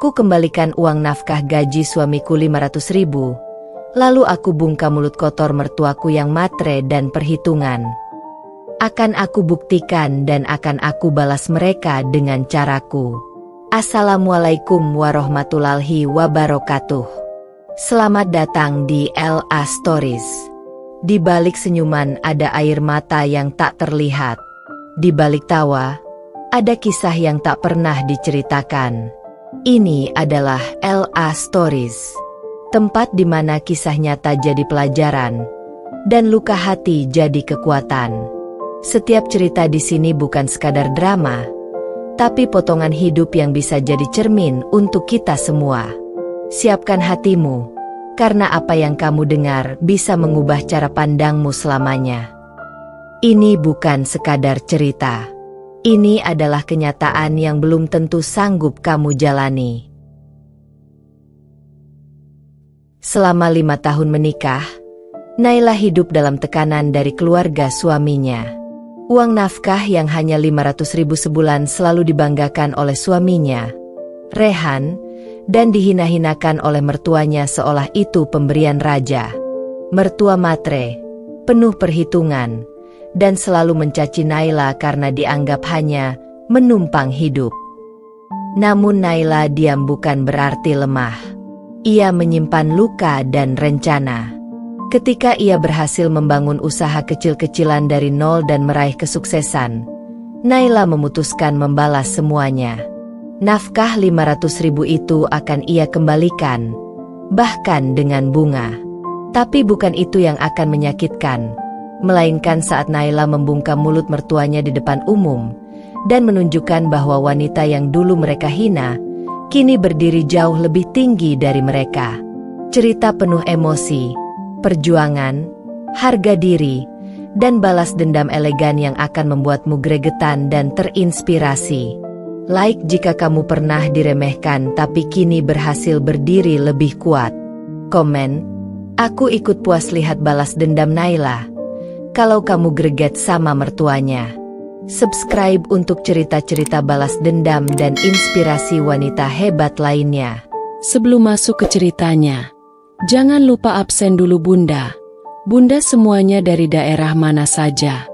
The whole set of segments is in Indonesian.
Aku kembalikan uang nafkah gaji suamiku 500.000. Lalu aku bungkam mulut kotor mertuaku yang matre dan perhitungan. Akan aku buktikan dan akan aku balas mereka dengan caraku. Assalamualaikum warahmatullahi wabarakatuh. Selamat datang di LA Stories. Di balik senyuman ada air mata yang tak terlihat. Di balik tawa, ada kisah yang tak pernah diceritakan. Ini adalah LA Stories, tempat di mana kisah nyata jadi pelajaran, dan luka hati jadi kekuatan. Setiap cerita di sini bukan sekadar drama, tapi potongan hidup yang bisa jadi cermin untuk kita semua. Siapkan hatimu, karena apa yang kamu dengar bisa mengubah cara pandangmu selamanya. Ini bukan sekadar cerita. Ini adalah kenyataan yang belum tentu sanggup kamu jalani. Selama 5 tahun menikah, Naila hidup dalam tekanan dari keluarga suaminya. Uang nafkah yang hanya 500.000 sebulan selalu dibanggakan oleh suaminya, Rehan, dan dihina-hinakan oleh mertuanya seolah itu pemberian raja. Mertua matre, penuh perhitungan, dan selalu mencaci Naila karena dianggap hanya menumpang hidup. Namun Naila diam bukan berarti lemah. Ia menyimpan luka dan rencana. Ketika ia berhasil membangun usaha kecil-kecilan dari nol dan meraih kesuksesan, Naila memutuskan membalas semuanya. Nafkah 500.000 itu akan ia kembalikan, bahkan dengan bunga. Tapi bukan itu yang akan menyakitkan, melainkan saat Naila membungkam mulut mertuanya di depan umum, dan menunjukkan bahwa wanita yang dulu mereka hina, kini berdiri jauh lebih tinggi dari mereka. Cerita penuh emosi, perjuangan, harga diri, dan balas dendam elegan yang akan membuatmu gregetan dan terinspirasi. Like jika kamu pernah diremehkan tapi kini berhasil berdiri lebih kuat. Komen, aku ikut puas lihat balas dendam Naila. Kalau kamu greget sama mertuanya. Subscribe untuk cerita-cerita balas dendam dan inspirasi wanita hebat lainnya. Sebelum masuk ke ceritanya, jangan lupa absen dulu Bunda. Bunda semuanya dari daerah mana saja.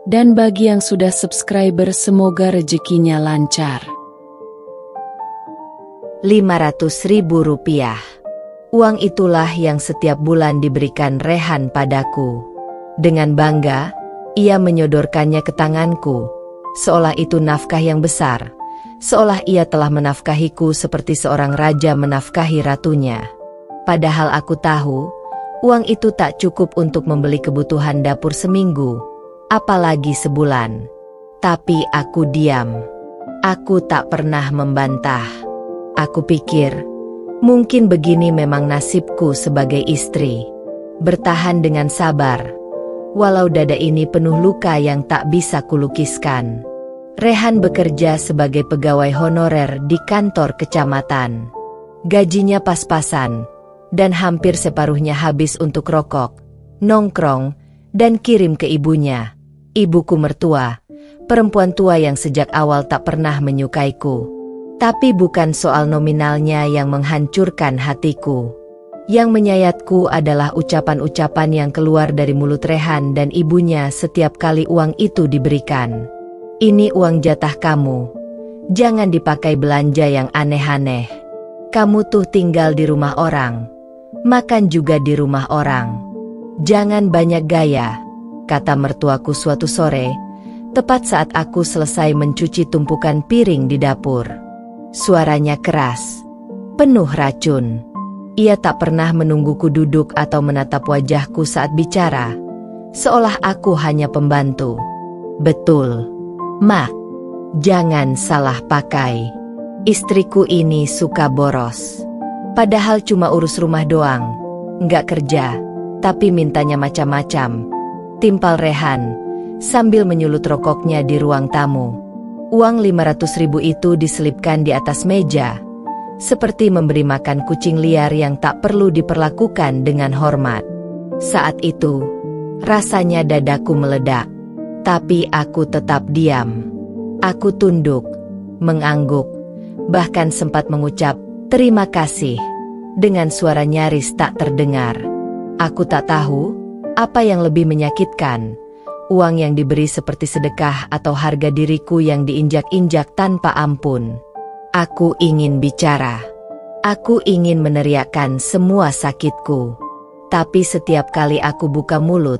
Dan bagi yang sudah subscriber semoga rezekinya lancar. 500.000 rupiah. Uang itulah yang setiap bulan diberikan Rehan padaku. Dengan bangga, ia menyodorkannya ke tanganku, seolah itu nafkah yang besar, seolah ia telah menafkahiku seperti seorang raja menafkahi ratunya. Padahal aku tahu, uang itu tak cukup untuk membeli kebutuhan dapur seminggu, apalagi sebulan. Tapi aku diam. Aku tak pernah membantah. Aku pikir, mungkin begini memang nasibku sebagai istri. Bertahan dengan sabar. Walau dada ini penuh luka yang tak bisa kulukiskan. Rehan bekerja sebagai pegawai honorer di kantor kecamatan. Gajinya pas-pasan, dan hampir separuhnya habis untuk rokok, nongkrong, dan kirim ke ibunya. Ibuku mertua, perempuan tua yang sejak awal tak pernah menyukaiku. Tapi bukan soal nominalnya yang menghancurkan hatiku. Yang menyayatku adalah ucapan-ucapan yang keluar dari mulut Rehan dan ibunya setiap kali uang itu diberikan. Ini uang jatah kamu. Jangan dipakai belanja yang aneh-aneh. Kamu tuh tinggal di rumah orang. Makan juga di rumah orang. Jangan banyak gaya, kata mertuaku suatu sore, tepat saat aku selesai mencuci tumpukan piring di dapur. Suaranya keras, penuh racun. Ia tak pernah menungguku duduk atau menatap wajahku saat bicara, seolah aku hanya pembantu. Betul, Mak. Jangan salah pakai. Istriku ini suka boros. Padahal cuma urus rumah doang, nggak kerja, tapi mintanya macam-macam. Timpal Rehan, sambil menyulut rokoknya di ruang tamu. Uang 500.000 itu diselipkan di atas meja, seperti memberi makan kucing liar yang tak perlu diperlakukan dengan hormat. Saat itu, rasanya dadaku meledak. Tapi aku tetap diam. Aku tunduk, mengangguk, bahkan sempat mengucap, Terima kasih. Dengan suara nyaris tak terdengar. Aku tak tahu apa yang lebih menyakitkan. Uang yang diberi seperti sedekah atau harga diriku yang diinjak-injak tanpa ampun. Aku ingin bicara. Aku ingin meneriakkan semua sakitku. Tapi setiap kali aku buka mulut,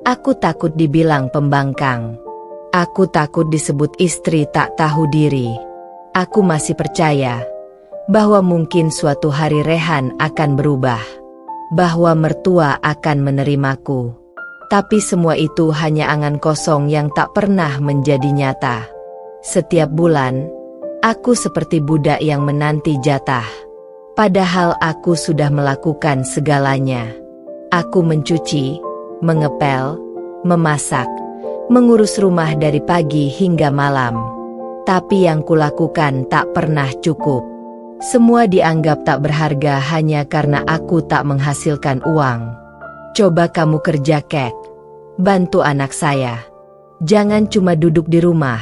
aku takut dibilang pembangkang. Aku takut disebut istri tak tahu diri. Aku masih percaya bahwa mungkin suatu hari Rehan akan berubah, bahwa mertua akan menerimaku. Tapi semua itu hanya angan kosong yang tak pernah menjadi nyata. Setiap bulan, aku seperti budak yang menanti jatah. Padahal aku sudah melakukan segalanya. Aku mencuci, mengepel, memasak, mengurus rumah dari pagi hingga malam. Tapi yang kulakukan tak pernah cukup. Semua dianggap tak berharga hanya karena aku tak menghasilkan uang. Coba kamu kerja, Kek. Bantu anak saya. Jangan cuma duduk di rumah,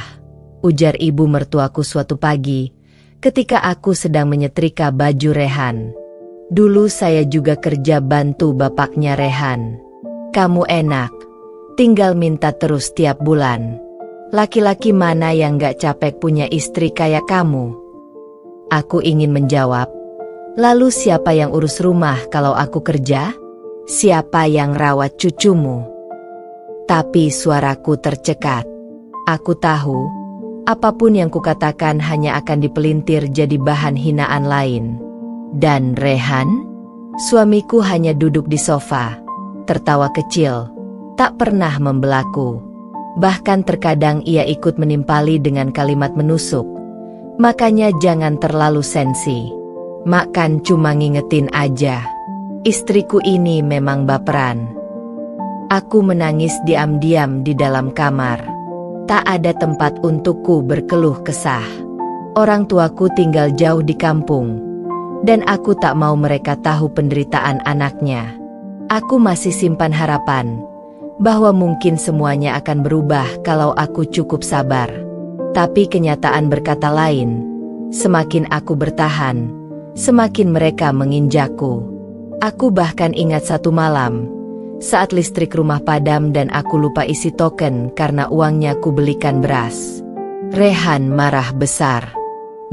ujar ibu mertuaku suatu pagi ketika aku sedang menyetrika baju Rehan. Dulu saya juga kerja bantu bapaknya Rehan. Kamu enak, tinggal minta terus tiap bulan. Laki-laki mana yang gak capek punya istri kayak kamu? Aku ingin menjawab, lalu siapa yang urus rumah kalau aku kerja? Siapa yang rawat cucumu? Tapi suaraku tercekat. Aku tahu, apapun yang kukatakan hanya akan dipelintir jadi bahan hinaan lain. Dan Rehan? Suamiku hanya duduk di sofa, tertawa kecil, tak pernah membelaku. Bahkan terkadang ia ikut menimpali dengan kalimat menusuk. Makanya jangan terlalu sensi. Makan cuma ngingetin aja. Istriku ini memang baperan. Aku menangis diam-diam di dalam kamar. Tak ada tempat untukku berkeluh kesah. Orang tuaku tinggal jauh di kampung, dan aku tak mau mereka tahu penderitaan anaknya. Aku masih simpan harapan bahwa mungkin semuanya akan berubah kalau aku cukup sabar. Tapi kenyataan berkata lain. Semakin aku bertahan, semakin mereka menginjakku. Aku bahkan ingat satu malam, saat listrik rumah padam dan aku lupa isi token karena uangnya ku belikan beras. Rehan marah besar.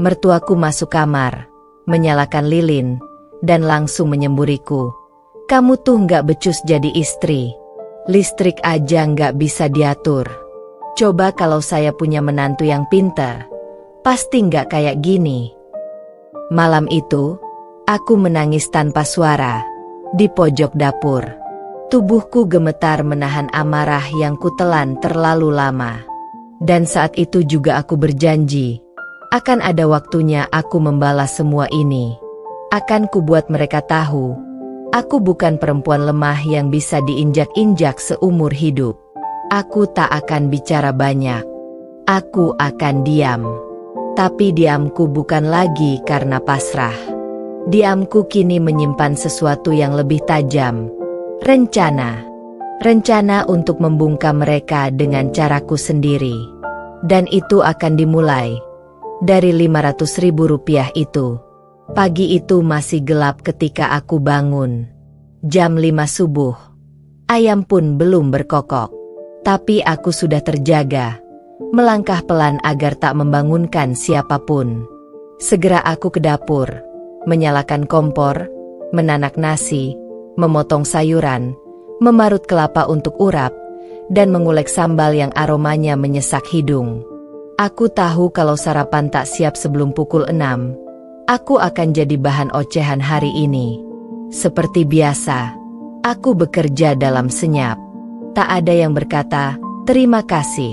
Mertuaku masuk kamar, menyalakan lilin, dan langsung menyemburiku. Kamu tuh nggak becus jadi istri. Listrik aja nggak bisa diatur. Coba kalau saya punya menantu yang pintar, pasti nggak kayak gini. Malam itu, aku menangis tanpa suara, di pojok dapur. Tubuhku gemetar menahan amarah yang kutelan terlalu lama. Dan saat itu juga aku berjanji, akan ada waktunya aku membalas semua ini. Akan kubuat mereka tahu, aku bukan perempuan lemah yang bisa diinjak-injak seumur hidup. Aku tak akan bicara banyak. Aku akan diam. Tapi diamku bukan lagi karena pasrah. Diamku kini menyimpan sesuatu yang lebih tajam. Rencana. Rencana untuk membungkam mereka dengan caraku sendiri. Dan itu akan dimulai dari Rp500.000 itu. Pagi itu masih gelap ketika aku bangun. Jam 5 subuh. Ayam pun belum berkokok. Tapi aku sudah terjaga, melangkah pelan agar tak membangunkan siapapun. Segera aku ke dapur, menyalakan kompor, menanak nasi, memotong sayuran, memarut kelapa untuk urap, dan mengulek sambal yang aromanya menyesak hidung. Aku tahu kalau sarapan tak siap sebelum pukul 6, aku akan jadi bahan ocehan hari ini. Seperti biasa, aku bekerja dalam senyap. Tak ada yang berkata, terima kasih.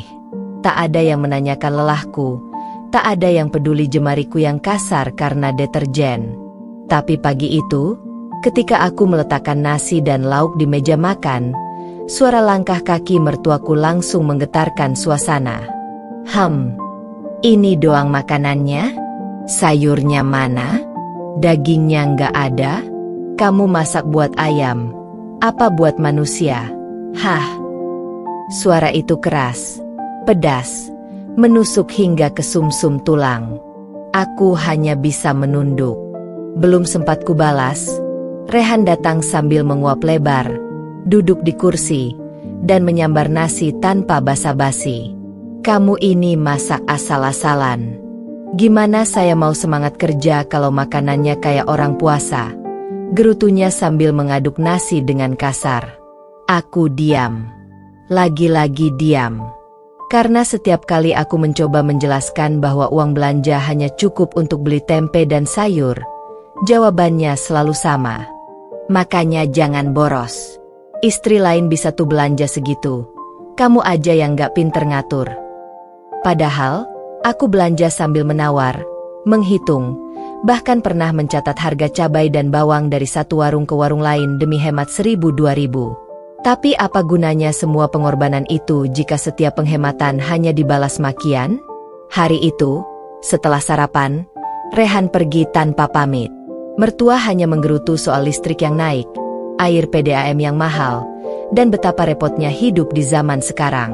Tak ada yang menanyakan lelahku. Tak ada yang peduli jemariku yang kasar karena deterjen. Tapi pagi itu, ketika aku meletakkan nasi dan lauk di meja makan, suara langkah kaki mertuaku langsung menggetarkan suasana. Ini doang makanannya? Sayurnya mana? Dagingnya nggak ada? Kamu masak buat ayam, apa buat manusia? Hah! Suara itu keras, pedas, menusuk hingga ke sumsum tulang. Aku hanya bisa menunduk. Belum sempat kubalas, Rehan datang sambil menguap lebar, duduk di kursi, dan menyambar nasi tanpa basa-basi. Kamu ini masak asal-asalan. Gimana saya mau semangat kerja kalau makanannya kayak orang puasa? Gerutunya sambil mengaduk nasi dengan kasar. Aku diam. Lagi-lagi diam. Karena setiap kali aku mencoba menjelaskan bahwa uang belanja hanya cukup untuk beli tempe dan sayur, jawabannya selalu sama. Makanya jangan boros. Istri lain bisa tuh belanja segitu. Kamu aja yang gak pinter ngatur. Padahal, aku belanja sambil menawar, menghitung, bahkan pernah mencatat harga cabai dan bawang dari satu warung ke warung lain demi hemat 1.000-2.000. Tapi apa gunanya semua pengorbanan itu jika setiap penghematan hanya dibalas makian? Hari itu, setelah sarapan, Rehan pergi tanpa pamit. Mertua hanya menggerutu soal listrik yang naik, air PDAM yang mahal, dan betapa repotnya hidup di zaman sekarang.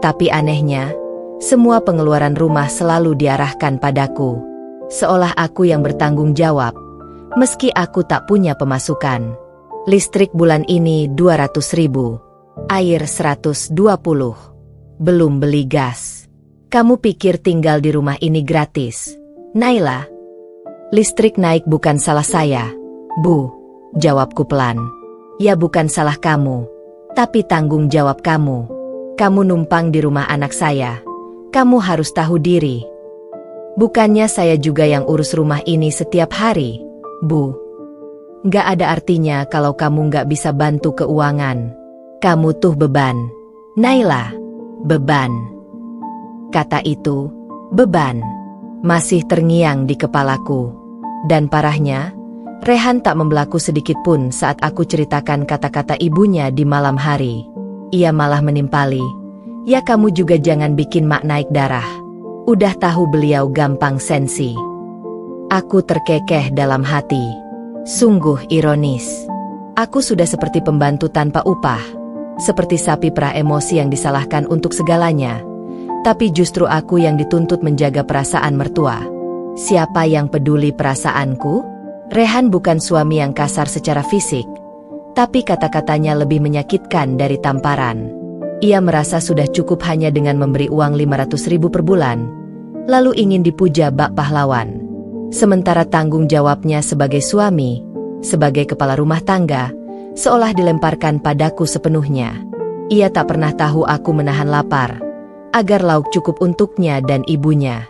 Tapi anehnya, semua pengeluaran rumah selalu diarahkan padaku. Seolah aku yang bertanggung jawab, meski aku tak punya pemasukan. Listrik bulan ini 200.000, air 120, belum beli gas. Kamu pikir tinggal di rumah ini gratis? Naila, listrik naik bukan salah saya, Bu, jawabku pelan. Ya bukan salah kamu, tapi tanggung jawab kamu. Kamu numpang di rumah anak saya, kamu harus tahu diri. Bukannya saya juga yang urus rumah ini setiap hari, Bu. Gak ada artinya kalau kamu gak bisa bantu keuangan. Kamu tuh beban. Naila, beban. Kata itu, beban, masih terngiang di kepalaku. Dan parahnya, Rehan tak membelaku sedikit pun saat aku ceritakan kata-kata ibunya di malam hari. Ia malah menimpali, ya kamu juga jangan bikin mak naik darah. Udah tahu beliau gampang sensi. Aku terkekeh dalam hati. Sungguh ironis. Aku sudah seperti pembantu tanpa upah, seperti sapi perah emosi yang disalahkan untuk segalanya. Tapi justru aku yang dituntut menjaga perasaan mertua. Siapa yang peduli perasaanku? Rehan bukan suami yang kasar secara fisik, tapi kata-katanya lebih menyakitkan dari tamparan. Ia merasa sudah cukup hanya dengan memberi uang 500.000 per bulan, lalu ingin dipuja bak pahlawan. Sementara tanggung jawabnya sebagai suami, sebagai kepala rumah tangga, seolah dilemparkan padaku sepenuhnya. Ia tak pernah tahu aku menahan lapar, agar lauk cukup untuknya dan ibunya.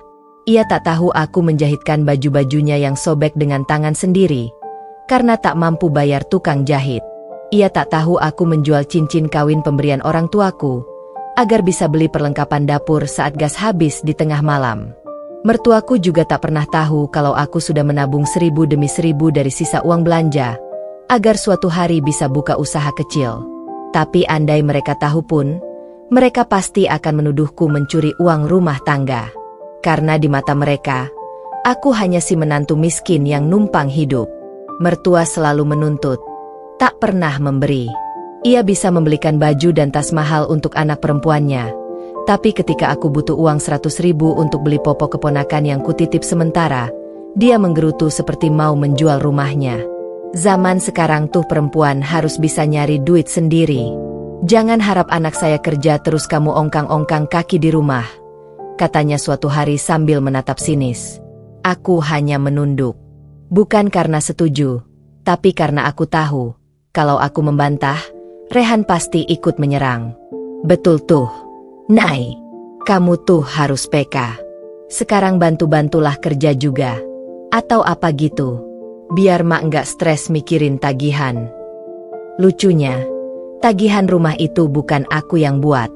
Ia tak tahu aku menjahitkan baju-bajunya yang sobek dengan tangan sendiri, karena tak mampu bayar tukang jahit. Ia tak tahu aku menjual cincin kawin pemberian orang tuaku, agar bisa beli perlengkapan dapur saat gas habis di tengah malam. Mertuaku juga tak pernah tahu kalau aku sudah menabung 1.000 demi 1.000 dari sisa uang belanja, agar suatu hari bisa buka usaha kecil. Tapi andai mereka tahu pun, mereka pasti akan menuduhku mencuri uang rumah tangga. Karena di mata mereka, aku hanya si menantu miskin yang numpang hidup. Mertua selalu menuntut, tak pernah memberi. Ia bisa membelikan baju dan tas mahal untuk anak perempuannya. Tapi ketika aku butuh uang 100.000 untuk beli popok keponakan yang kutitip sementara, dia menggerutu seperti mau menjual rumahnya. Zaman sekarang tuh perempuan harus bisa nyari duit sendiri. Jangan harap anak saya kerja terus kamu ongkang-ongkang kaki di rumah, katanya suatu hari sambil menatap sinis. Aku hanya menunduk. Bukan karena setuju, tapi karena aku tahu, kalau aku membantah, Rehan pasti ikut menyerang. Betul tuh. Nay, kamu tuh harus PK. Sekarang bantu-bantulah kerja juga. Atau apa gitu. Biar mak nggak stres mikirin tagihan. Lucunya, tagihan rumah itu bukan aku yang buat.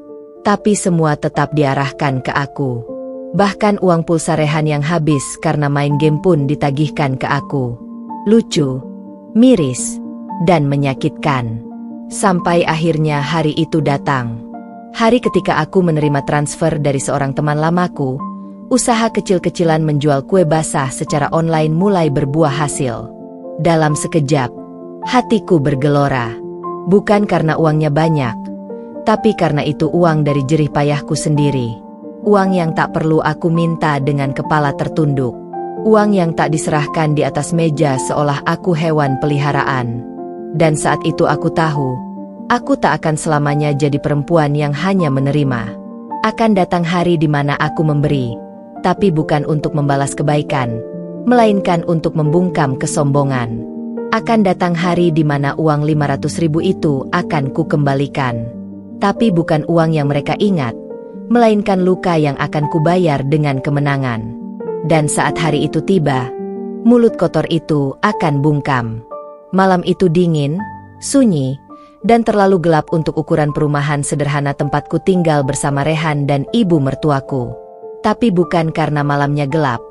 Tapi semua tetap diarahkan ke aku. Bahkan uang pulsa Rehan yang habis karena main game pun ditagihkan ke aku. Lucu, miris, dan menyakitkan. Sampai akhirnya hari itu datang. Hari ketika aku menerima transfer dari seorang teman lamaku, usaha kecil-kecilan menjual kue basah secara online mulai berbuah hasil. Dalam sekejap, hatiku bergelora. Bukan karena uangnya banyak, tapi karena itu uang dari jerih payahku sendiri. Uang yang tak perlu aku minta dengan kepala tertunduk. Uang yang tak diserahkan di atas meja seolah aku hewan peliharaan. Dan saat itu aku tahu, aku tak akan selamanya jadi perempuan yang hanya menerima. Akan datang hari di mana aku memberi, tapi bukan untuk membalas kebaikan, melainkan untuk membungkam kesombongan. Akan datang hari di mana uang 500.000 itu akan kukembalikan. Tapi bukan uang yang mereka ingat, melainkan luka yang akan kubayar dengan kemenangan. Dan saat hari itu tiba, mulut kotor itu akan bungkam. Malam itu dingin, sunyi, dan terlalu gelap untuk ukuran perumahan sederhana tempatku tinggal bersama Rehan dan ibu mertuaku. Tapi bukan karena malamnya gelap,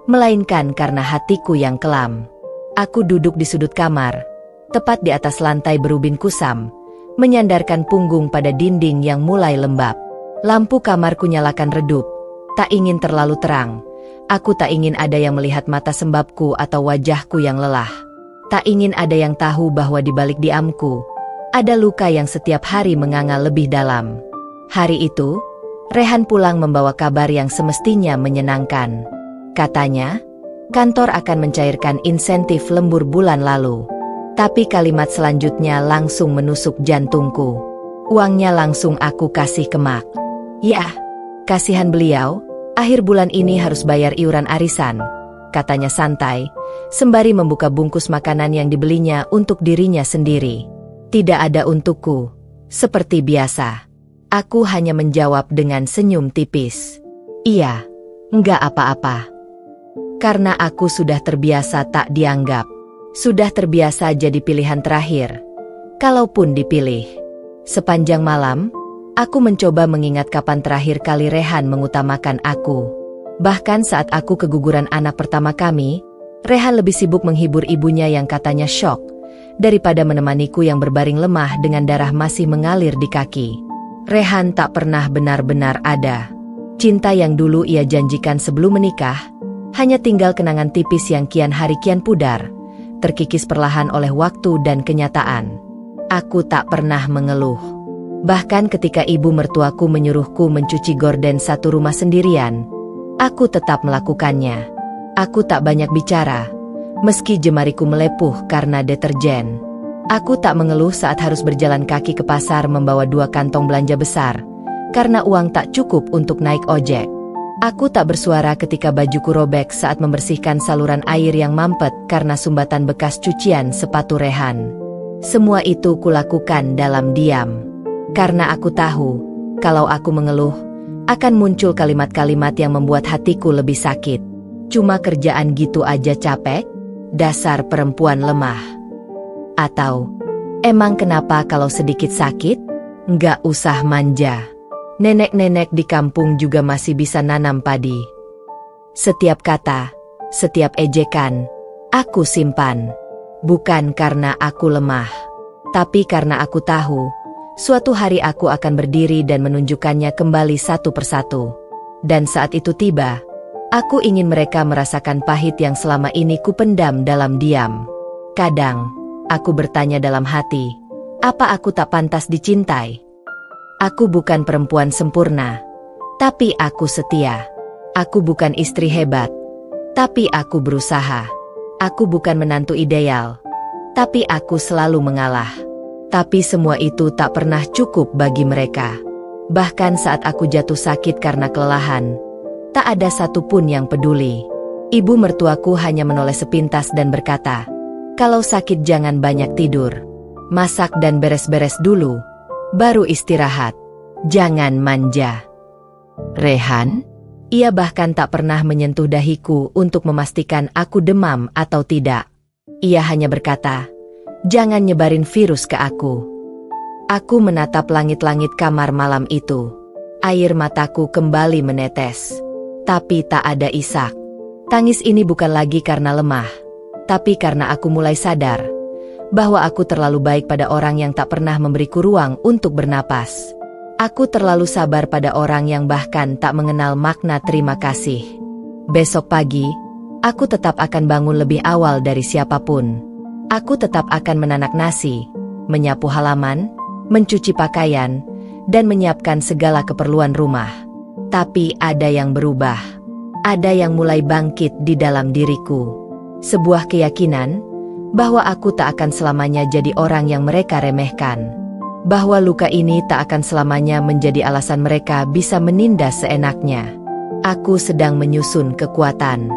melainkan karena hatiku yang kelam. Aku duduk di sudut kamar, tepat di atas lantai berubin kusam, menyandarkan punggung pada dinding yang mulai lembab. Lampu kamarku nyalakan redup, tak ingin terlalu terang. Aku tak ingin ada yang melihat mata sembabku atau wajahku yang lelah. Tak ingin ada yang tahu bahwa di balik diamku, ada luka yang setiap hari menganga lebih dalam. Hari itu, Rehan pulang membawa kabar yang semestinya menyenangkan. Katanya, kantor akan mencairkan insentif lembur bulan lalu. Tapi kalimat selanjutnya langsung menusuk jantungku. Uangnya langsung aku kasih ke Mak. Ya, kasihan beliau, akhir bulan ini harus bayar iuran arisan, katanya santai, sembari membuka bungkus makanan yang dibelinya untuk dirinya sendiri. Tidak ada untukku, seperti biasa. Aku hanya menjawab dengan senyum tipis. Iya, enggak apa-apa. Karena aku sudah terbiasa tak dianggap. Sudah terbiasa jadi pilihan terakhir, kalaupun dipilih. Sepanjang malam, aku mencoba mengingat kapan terakhir kali Rehan mengutamakan aku. Bahkan saat aku keguguran anak pertama kami, Rehan lebih sibuk menghibur ibunya yang katanya syok, daripada menemaniku yang berbaring lemah dengan darah masih mengalir di kaki. Rehan tak pernah benar-benar ada. Cinta yang dulu ia janjikan sebelum menikah, hanya tinggal kenangan tipis yang kian hari kian pudar, terkikis perlahan oleh waktu dan kenyataan. Aku tak pernah mengeluh. Bahkan ketika ibu mertuaku menyuruhku mencuci gorden satu rumah sendirian, aku tetap melakukannya. Aku tak banyak bicara, meski jemariku melepuh karena deterjen. Aku tak mengeluh saat harus berjalan kaki ke pasar membawa 2 kantong belanja besar, karena uang tak cukup untuk naik ojek. Aku tak bersuara ketika bajuku robek saat membersihkan saluran air yang mampet karena sumbatan bekas cucian sepatu Rehan. Semua itu kulakukan dalam diam. Karena aku tahu, kalau aku mengeluh, akan muncul kalimat-kalimat yang membuat hatiku lebih sakit. Cuma kerjaan gitu aja capek? Dasar perempuan lemah. Atau, emang kenapa kalau sedikit sakit? Nggak usah manja. Nenek-nenek di kampung juga masih bisa nanam padi. Setiap kata, setiap ejekan, aku simpan. Bukan karena aku lemah, tapi karena aku tahu, suatu hari aku akan berdiri dan menunjukkannya kembali satu persatu. Dan saat itu tiba, aku ingin mereka merasakan pahit yang selama ini kupendam dalam diam. Kadang, aku bertanya dalam hati, apa aku tak pantas dicintai? Aku bukan perempuan sempurna, tapi aku setia. Aku bukan istri hebat, tapi aku berusaha. Aku bukan menantu ideal, tapi aku selalu mengalah. Tapi semua itu tak pernah cukup bagi mereka. Bahkan saat aku jatuh sakit karena kelelahan, tak ada satupun yang peduli. Ibu mertuaku hanya menoleh sepintas dan berkata, kalau sakit jangan banyak tidur. Masak dan beres-beres dulu, baru istirahat. Jangan manja. Rehan? Ia bahkan tak pernah menyentuh dahiku untuk memastikan aku demam atau tidak. Ia hanya berkata, jangan nyebarin virus ke aku. Aku menatap langit-langit kamar malam itu. Air mataku kembali menetes. Tapi tak ada isak. Tangis ini bukan lagi karena lemah, tapi karena aku mulai sadar bahwa aku terlalu baik pada orang yang tak pernah memberiku ruang untuk bernapas. Aku terlalu sabar pada orang yang bahkan tak mengenal makna terima kasih. Besok pagi, aku tetap akan bangun lebih awal dari siapapun. Aku tetap akan menanak nasi, menyapu halaman, mencuci pakaian, dan menyiapkan segala keperluan rumah. Tapi ada yang berubah. Ada yang mulai bangkit di dalam diriku. Sebuah keyakinan bahwa aku tak akan selamanya jadi orang yang mereka remehkan. Bahwa luka ini tak akan selamanya menjadi alasan mereka bisa menindas seenaknya. Aku sedang menyusun kekuatan.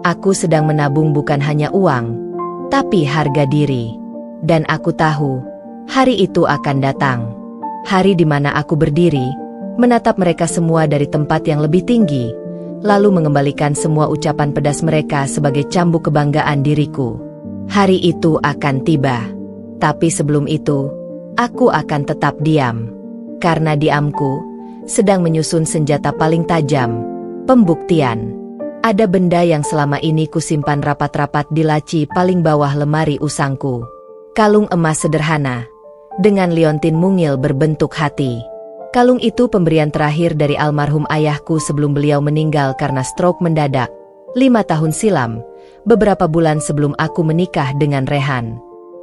Aku sedang menabung bukan hanya uang, tapi harga diri. Dan aku tahu, hari itu akan datang. Hari di mana aku berdiri, menatap mereka semua dari tempat yang lebih tinggi, lalu mengembalikan semua ucapan pedas mereka sebagai cambuk kebanggaan diriku. Hari itu akan tiba. Tapi sebelum itu, aku akan tetap diam. Karena diamku sedang menyusun senjata paling tajam, pembuktian. Ada benda yang selama ini kusimpan rapat-rapat di laci paling bawah lemari usangku. Kalung emas sederhana, dengan liontin mungil berbentuk hati. Kalung itu pemberian terakhir dari almarhum ayahku sebelum beliau meninggal karena stroke mendadak, 5 tahun silam, beberapa bulan sebelum aku menikah dengan Rehan.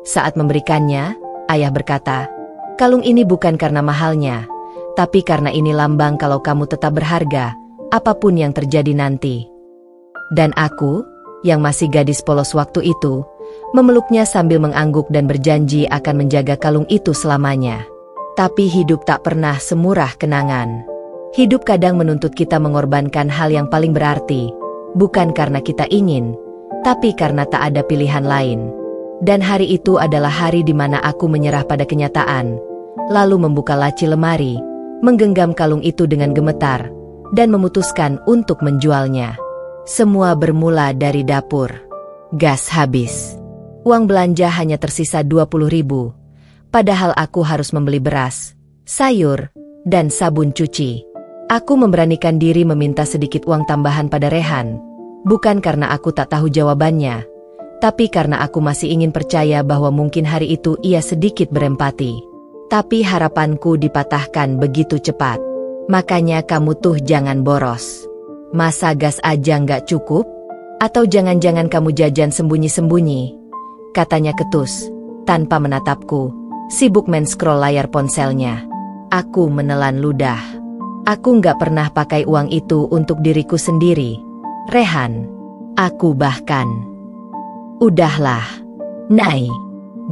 Saat memberikannya, ayah berkata, "Kalung ini bukan karena mahalnya, tapi karena ini lambang kalau kamu tetap berharga, apapun yang terjadi nanti." Dan aku, yang masih gadis polos waktu itu, memeluknya sambil mengangguk dan berjanji akan menjaga kalung itu selamanya. Tapi hidup tak pernah semurah kenangan. Hidup kadang menuntut kita mengorbankan hal yang paling berarti, bukan karena kita ingin, tapi karena tak ada pilihan lain. Dan hari itu adalah hari di mana aku menyerah pada kenyataan, lalu membuka laci lemari, menggenggam kalung itu dengan gemetar, dan memutuskan untuk menjualnya. Semua bermula dari dapur. Gas habis. Uang belanja hanya tersisa 20.000. Padahal aku harus membeli beras, sayur, dan sabun cuci. Aku memberanikan diri meminta sedikit uang tambahan pada Rehan. Bukan karena aku tak tahu jawabannya, tapi karena aku masih ingin percaya bahwa mungkin hari itu ia sedikit berempati. Tapi harapanku dipatahkan begitu cepat. Makanya kamu tuh jangan boros. Masa gas aja nggak cukup? Atau jangan-jangan kamu jajan sembunyi-sembunyi? Katanya ketus, tanpa menatapku, sibuk men-scroll layar ponselnya. Aku menelan ludah. Aku nggak pernah pakai uang itu untuk diriku sendiri, Rehan. Aku bahkan... Udahlah, Nay.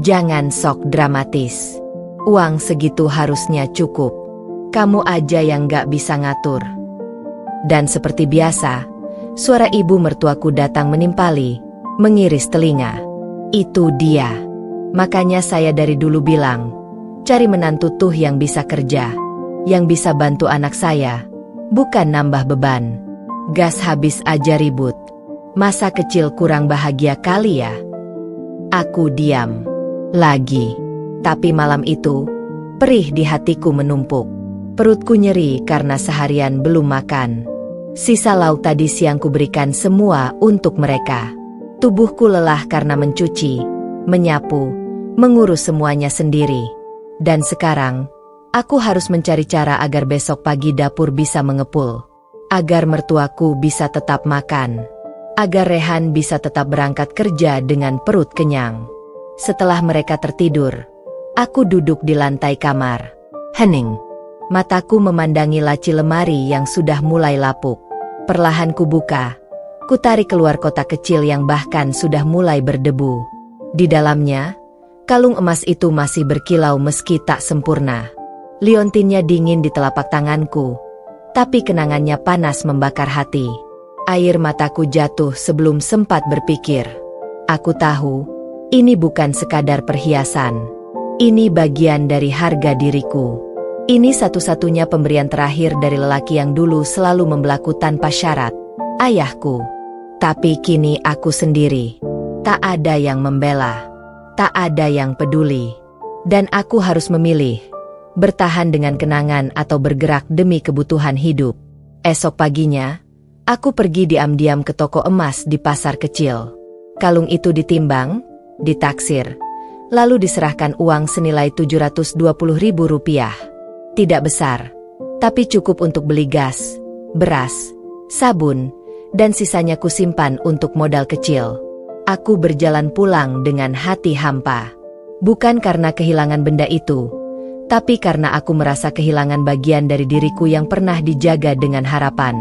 Jangan sok dramatis. Uang segitu harusnya cukup. Kamu aja yang nggak bisa ngatur. Dan seperti biasa, suara ibu mertuaku datang menimpali, mengiris telinga. Itu dia. Makanya saya dari dulu bilang, cari menantu tuh yang bisa kerja, yang bisa bantu anak saya, bukan nambah beban. Gas habis aja ribut. Masa kecil kurang bahagia kali ya? Aku diam. Lagi. Tapi malam itu, perih di hatiku menumpuk. Perutku nyeri karena seharian belum makan. Sisa lauk tadi siang kuberikan semua untuk mereka. Tubuhku lelah karena mencuci, menyapu, mengurus semuanya sendiri. Dan sekarang, aku harus mencari cara agar besok pagi dapur bisa mengepul. Agar mertuaku bisa tetap makan. Agar Rehan bisa tetap berangkat kerja dengan perut kenyang. Setelah mereka tertidur, aku duduk di lantai kamar. Hening. Mataku memandangi laci lemari yang sudah mulai lapuk. Perlahan kubuka. Kutarik keluar kotak kecil yang bahkan sudah mulai berdebu. Di dalamnya, kalung emas itu masih berkilau meski tak sempurna. Liontinnya dingin di telapak tanganku, tapi kenangannya panas membakar hati. Air mataku jatuh sebelum sempat berpikir. Aku tahu, ini bukan sekadar perhiasan. Ini bagian dari harga diriku. Ini satu-satunya pemberian terakhir dari lelaki yang dulu selalu membelaku tanpa syarat, ayahku. Tapi kini aku sendiri. Tak ada yang membela. Tak ada yang peduli. Dan aku harus memilih. Bertahan dengan kenangan atau bergerak demi kebutuhan hidup. Esok paginya, aku pergi diam-diam ke toko emas di pasar kecil. Kalung itu ditimbang, ditaksir, lalu diserahkan uang senilai Rp720.000. Tidak besar, tapi cukup untuk beli gas, beras, sabun, dan sisanya kusimpan untuk modal kecil. Aku berjalan pulang dengan hati hampa. Bukan karena kehilangan benda itu, tapi karena aku merasa kehilangan bagian dari diriku yang pernah dijaga dengan harapan.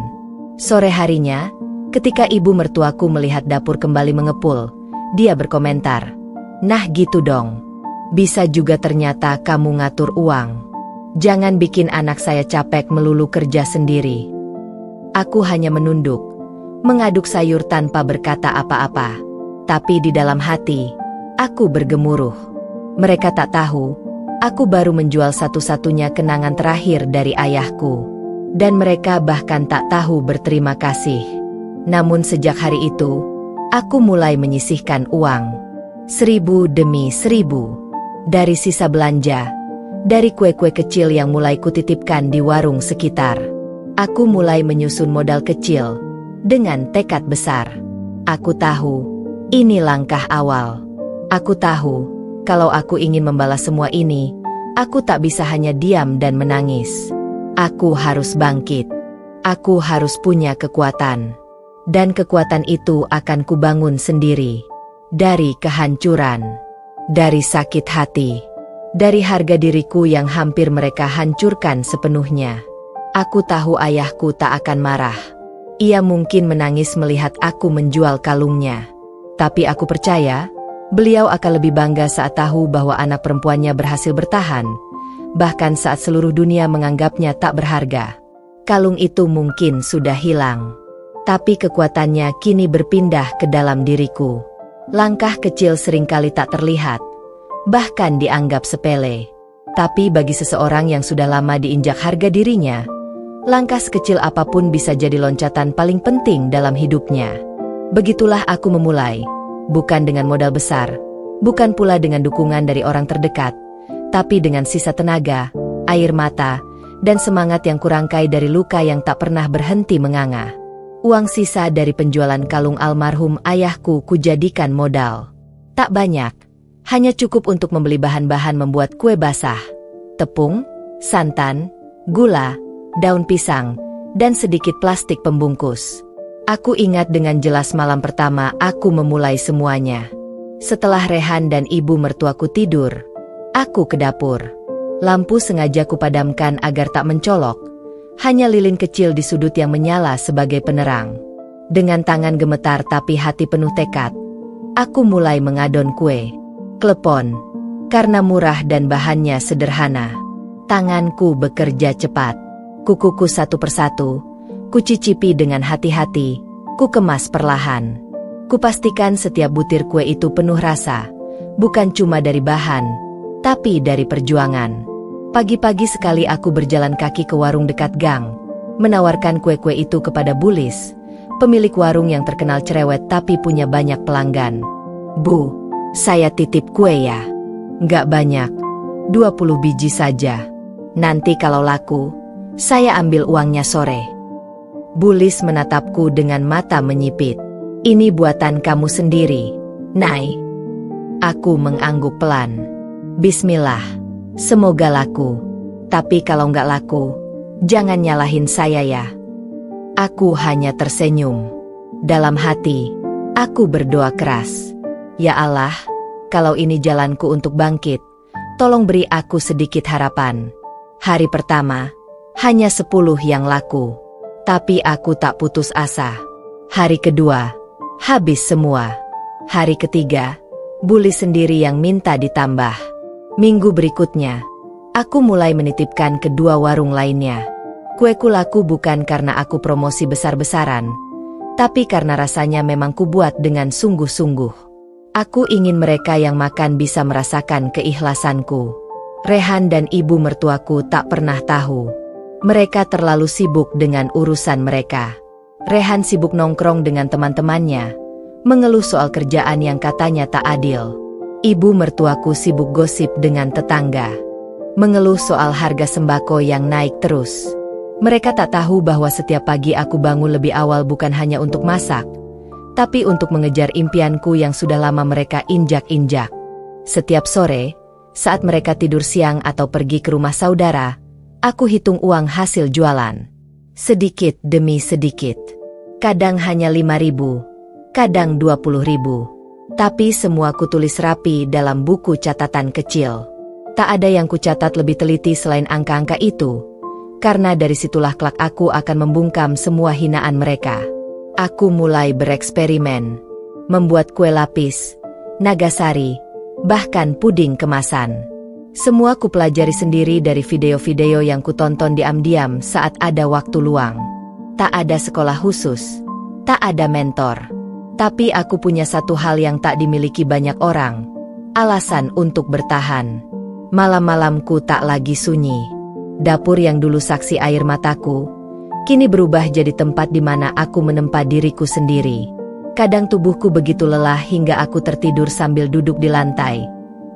Sore harinya, Ketika ibu mertuaku melihat dapur kembali mengepul, dia berkomentar, "Nah gitu dong. Bisa juga ternyata kamu ngatur uang. Jangan bikin anak saya capek melulu kerja sendiri." Aku hanya menunduk, mengaduk sayur tanpa berkata apa-apa. Tapi di dalam hati, aku bergemuruh. Mereka tak tahu, aku baru menjual satu-satunya kenangan terakhir dari ayahku. Dan mereka bahkan tak tahu berterima kasih. Namun sejak hari itu, aku mulai menyisihkan uang. 1.000 demi 1.000. Dari sisa belanja, dari kue-kue kecil yang mulai kutitipkan di warung sekitar. Aku mulai menyusun modal kecil, dengan tekad besar. Aku tahu, ini langkah awal. Aku tahu, kalau aku ingin membalas semua ini, aku tak bisa hanya diam dan menangis. Aku harus bangkit. Aku harus punya kekuatan. Dan kekuatan itu akan kubangun sendiri. Dari kehancuran. Dari sakit hati. Dari harga diriku yang hampir mereka hancurkan sepenuhnya. Aku tahu ayahku tak akan marah. Ia mungkin menangis melihat aku menjual kalungnya. Tapi aku percaya, beliau akan lebih bangga saat tahu bahwa anak perempuannya berhasil bertahan. Bahkan saat seluruh dunia menganggapnya tak berharga. Kalung itu mungkin sudah hilang. Tapi kekuatannya kini berpindah ke dalam diriku. Langkah kecil seringkali tak terlihat, bahkan dianggap sepele. Tapi bagi seseorang yang sudah lama diinjak harga dirinya, langkah sekecil apapun bisa jadi loncatan paling penting dalam hidupnya. Begitulah aku memulai, bukan dengan modal besar, bukan pula dengan dukungan dari orang terdekat, tapi dengan sisa tenaga, air mata, dan semangat yang kurangkai dari luka yang tak pernah berhenti menganga. Uang sisa dari penjualan kalung almarhum ayahku kujadikan modal. Tak banyak, hanya cukup untuk membeli bahan-bahan membuat kue basah, tepung, santan, gula, daun pisang, dan sedikit plastik pembungkus. Aku ingat dengan jelas malam pertama aku memulai semuanya. Setelah Rehan dan ibu mertuaku tidur, aku ke dapur. Lampu sengaja kupadamkan agar tak mencolok. Hanya lilin kecil di sudut yang menyala sebagai penerang. Dengan tangan gemetar tapi hati penuh tekad, aku mulai mengadon kue. Klepon. Karena murah dan bahannya sederhana. Tanganku bekerja cepat. Kukukus satu persatu. Kucicipi dengan hati-hati. Kukemas perlahan. Kupastikan setiap butir kue itu penuh rasa. Bukan cuma dari bahan, tapi dari perjuangan. Pagi-pagi sekali aku berjalan kaki ke warung dekat gang, menawarkan kue-kue itu kepada Bulis, pemilik warung yang terkenal cerewet tapi punya banyak pelanggan. "Bu, saya titip kue ya. Nggak banyak, 20 biji saja. Nanti kalau laku, saya ambil uangnya sore." Bulis menatapku dengan mata menyipit. "Ini buatan kamu sendiri, Nay." Aku mengangguk pelan. "Bismillah. Semoga laku. Tapi kalau nggak laku, jangan nyalahin saya ya." Aku hanya tersenyum. Dalam hati, aku berdoa keras. "Ya Allah, kalau ini jalanku untuk bangkit, tolong beri aku sedikit harapan." Hari pertama, hanya 10 yang laku. Tapi aku tak putus asa. Hari kedua, habis semua. Hari ketiga, Bulis sendiri yang minta ditambah. Minggu berikutnya, aku mulai menitipkan kedua warung lainnya. Kueku laku bukan karena aku promosi besar-besaran, tapi karena rasanya memang kubuat dengan sungguh-sungguh. Aku ingin mereka yang makan bisa merasakan keikhlasanku. Rehan dan ibu mertuaku tak pernah tahu. Mereka terlalu sibuk dengan urusan mereka. Rehan sibuk nongkrong dengan teman-temannya, mengeluh soal kerjaan yang katanya tak adil. Ibu mertuaku sibuk gosip dengan tetangga, mengeluh soal harga sembako yang naik terus. Mereka tak tahu bahwa setiap pagi aku bangun lebih awal bukan hanya untuk masak, tapi untuk mengejar impianku yang sudah lama mereka injak-injak. Setiap sore, saat mereka tidur siang atau pergi ke rumah saudara, aku hitung uang hasil jualan. Sedikit demi sedikit. Kadang hanya 5.000, kadang 20.000. Tapi semua kutulis rapi dalam buku catatan kecil. Tak ada yang kucatat lebih teliti selain angka-angka itu, karena dari situlah kelak aku akan membungkam semua hinaan mereka. Aku mulai bereksperimen, membuat kue lapis, nagasari, bahkan puding kemasan. Semua kupelajari sendiri dari video-video yang kutonton diam-diam saat ada waktu luang. Tak ada sekolah khusus, tak ada mentor. Tapi aku punya satu hal yang tak dimiliki banyak orang. Alasan untuk bertahan. Malam-malamku tak lagi sunyi. Dapur yang dulu saksi air mataku, kini berubah jadi tempat di mana aku menempa diriku sendiri. Kadang tubuhku begitu lelah hingga aku tertidur sambil duduk di lantai.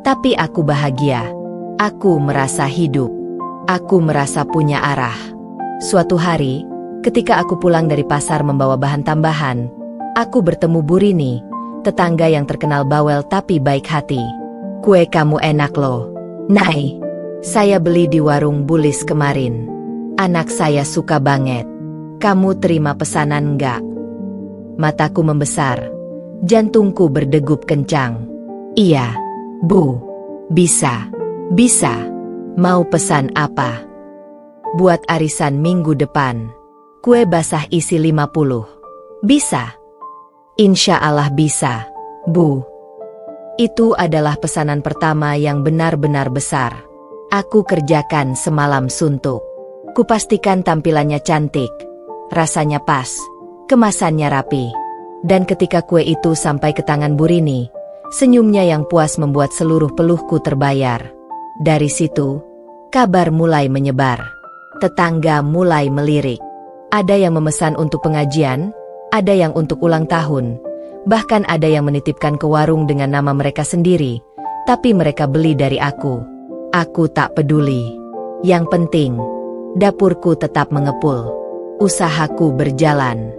Tapi aku bahagia. Aku merasa hidup. Aku merasa punya arah. Suatu hari, ketika aku pulang dari pasar membawa bahan tambahan, aku bertemu Bu Rini, tetangga yang terkenal bawel tapi baik hati. Kue kamu enak loh, Nay. Saya beli di warung Bulis kemarin. Anak saya suka banget. Kamu terima pesanan enggak? Mataku membesar. Jantungku berdegup kencang. Iya, Bu. Bisa. Bisa. Mau pesan apa? Buat arisan minggu depan. Kue basah isi 50. Bisa? Insya Allah bisa, Bu. Itu adalah pesanan pertama yang benar-benar besar. Aku kerjakan semalam suntuk. Kupastikan tampilannya cantik, rasanya pas, kemasannya rapi. Dan ketika kue itu sampai ke tangan Bu Rini, senyumnya yang puas membuat seluruh peluhku terbayar. Dari situ, kabar mulai menyebar. Tetangga mulai melirik. Ada yang memesan untuk pengajian, ada yang untuk ulang tahun, bahkan ada yang menitipkan ke warung dengan nama mereka sendiri, tapi mereka beli dari aku. Aku tak peduli. Yang penting, dapurku tetap mengepul. Usahaku berjalan.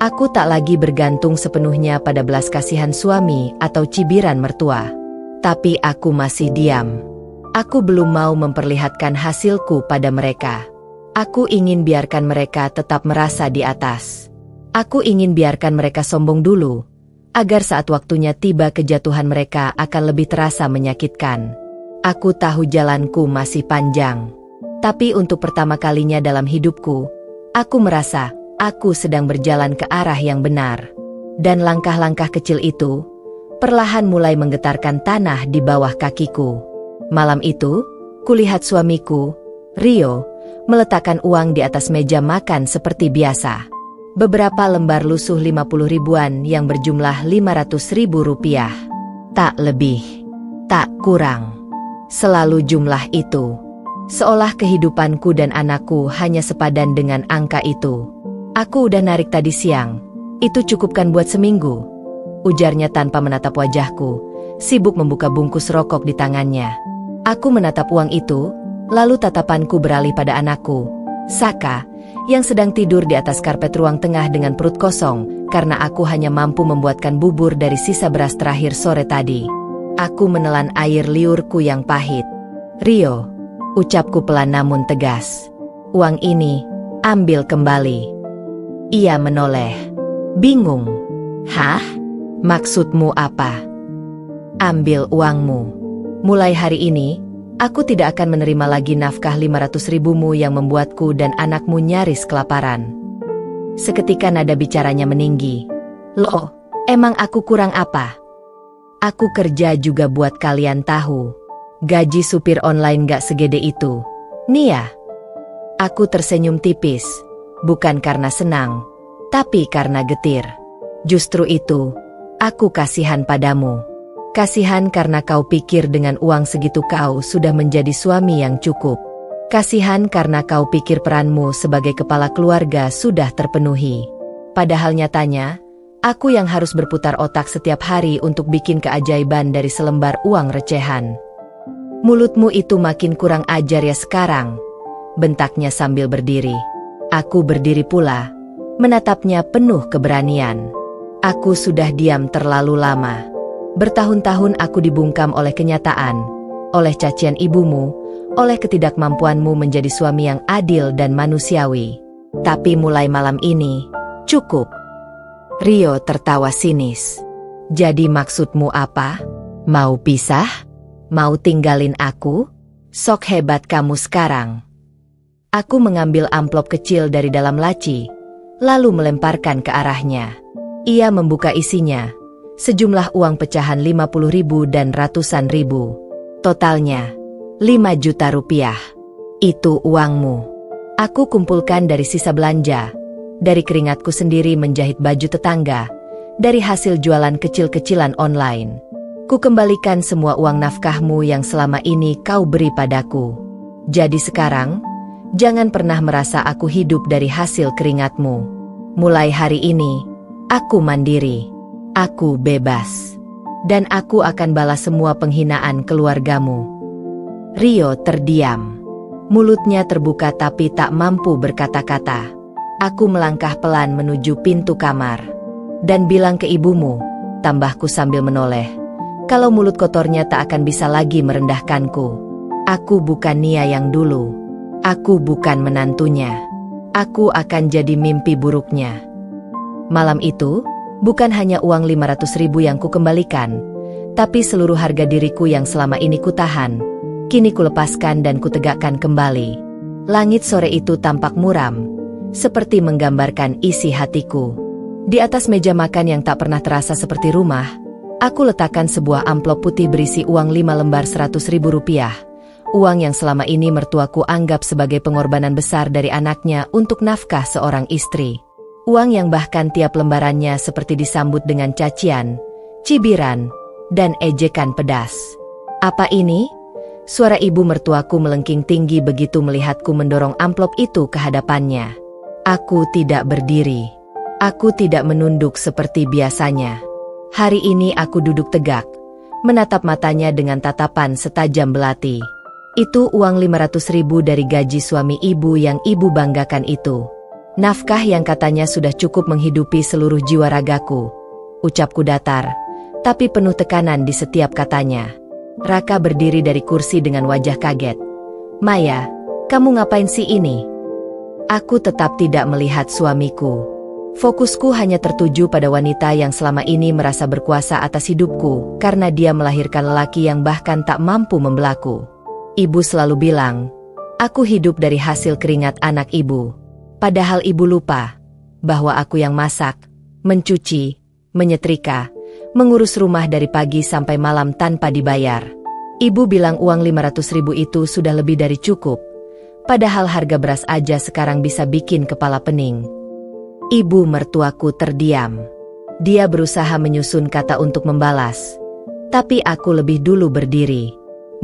Aku tak lagi bergantung sepenuhnya pada belas kasihan suami atau cibiran mertua. Tapi aku masih diam. Aku belum mau memperlihatkan hasilku pada mereka. Aku ingin biarkan mereka tetap merasa di atas. Aku ingin biarkan mereka sombong dulu, agar saat waktunya tiba kejatuhan mereka akan lebih terasa menyakitkan. Aku tahu jalanku masih panjang. Tapi untuk pertama kalinya dalam hidupku, aku merasa aku sedang berjalan ke arah yang benar. Dan langkah-langkah kecil itu perlahan mulai menggetarkan tanah di bawah kakiku. Malam itu, kulihat suamiku, Rio, meletakkan uang di atas meja makan seperti biasa. Beberapa lembar lusuh 50 ribuan yang berjumlah 500 ribu rupiah. Tak lebih, tak kurang. Selalu jumlah itu. Seolah kehidupanku dan anakku hanya sepadan dengan angka itu. Aku udah narik tadi siang. Itu cukupkan buat seminggu, ujarnya tanpa menatap wajahku, sibuk membuka bungkus rokok di tangannya. Aku menatap uang itu, lalu tatapanku beralih pada anakku, Saka, yang sedang tidur di atas karpet ruang tengah dengan perut kosong, karena aku hanya mampu membuatkan bubur dari sisa beras terakhir sore tadi. Aku menelan air liurku yang pahit. Rio, ucapku pelan namun tegas. Uang ini, ambil kembali. Ia menoleh. Bingung. Hah? Maksudmu apa? Ambil uangmu. Mulai hari ini, aku tidak akan menerima lagi nafkah 500 ribumu yang membuatku dan anakmu nyaris kelaparan. Seketika nada bicaranya meninggi. Loh, emang aku kurang apa? Aku kerja juga buat kalian tahu. Gaji supir online gak segede itu. Nia. Aku tersenyum tipis. Bukan karena senang, tapi karena getir. Justru itu, aku kasihan padamu. Kasihan karena kau pikir dengan uang segitu kau sudah menjadi suami yang cukup. Kasihan karena kau pikir peranmu sebagai kepala keluarga sudah terpenuhi. Padahal nyatanya, aku yang harus berputar otak setiap hari untuk bikin keajaiban dari selembar uang recehan. Mulutmu itu makin kurang ajar ya sekarang, bentaknya sambil berdiri. Aku berdiri pula, menatapnya penuh keberanian. Aku sudah diam terlalu lama. Bertahun-tahun aku dibungkam oleh kenyataan, oleh cacian ibumu, oleh ketidakmampuanmu menjadi suami yang adil dan manusiawi. Tapi mulai malam ini, cukup. Rio tertawa sinis. Jadi maksudmu apa? Mau pisah? Mau tinggalin aku? Sok hebat kamu sekarang. Aku mengambil amplop kecil dari dalam laci, lalu melemparkan ke arahnya. Ia membuka isinya, sejumlah uang pecahan 50.000 dan ratusan ribu. Totalnya 5 juta rupiah. Itu uangmu. Aku kumpulkan dari sisa belanja, dari keringatku sendiri menjahit baju tetangga, dari hasil jualan kecil-kecilan online. Ku kembalikan semua uang nafkahmu yang selama ini kau beri padaku. Jadi sekarang, jangan pernah merasa aku hidup dari hasil keringatmu. Mulai hari ini, aku mandiri. Aku bebas. Dan aku akan balas semua penghinaan keluargamu. Rio terdiam. Mulutnya terbuka tapi tak mampu berkata-kata. Aku melangkah pelan menuju pintu kamar. Dan bilang ke ibumu, tambahku sambil menoleh, kalau mulut kotornya tak akan bisa lagi merendahkanku. Aku bukan Nia yang dulu. Aku bukan menantunya. Aku akan jadi mimpi buruknya. Malam itu, bukan hanya uang 500.000 yang kukembalikan, tapi seluruh harga diriku yang selama ini kutahan, kini kulepaskan dan kutegakkan kembali. Langit sore itu tampak muram, seperti menggambarkan isi hatiku. Di atas meja makan yang tak pernah terasa seperti rumah, aku letakkan sebuah amplop putih berisi uang 5 lembar 100.000 rupiah. Uang yang selama ini mertuaku anggap sebagai pengorbanan besar dari anaknya untuk nafkah seorang istri. Uang yang bahkan tiap lembarannya seperti disambut dengan cacian, cibiran, dan ejekan pedas. Apa ini? Suara ibu mertuaku melengking tinggi begitu melihatku mendorong amplop itu ke hadapannya. Aku tidak berdiri. Aku tidak menunduk seperti biasanya. Hari ini aku duduk tegak, menatap matanya dengan tatapan setajam belati. Itu uang 500.000 dari gaji suami ibu yang ibu banggakan itu. Nafkah yang katanya sudah cukup menghidupi seluruh jiwa ragaku. Ucapku datar, tapi penuh tekanan di setiap katanya. Raka berdiri dari kursi dengan wajah kaget. Maya, kamu ngapain sih ini? Aku tetap tidak melihat suamiku. Fokusku hanya tertuju pada wanita yang selama ini merasa berkuasa atas hidupku karena dia melahirkan lelaki yang bahkan tak mampu membelaku. Ibu selalu bilang, aku hidup dari hasil keringat anak ibu. Padahal ibu lupa bahwa aku yang masak, mencuci, menyetrika, mengurus rumah dari pagi sampai malam tanpa dibayar. Ibu bilang uang 500.000 itu sudah lebih dari cukup. Padahal harga beras aja sekarang bisa bikin kepala pening. Ibu mertuaku terdiam. Dia berusaha menyusun kata untuk membalas. Tapi aku lebih dulu berdiri.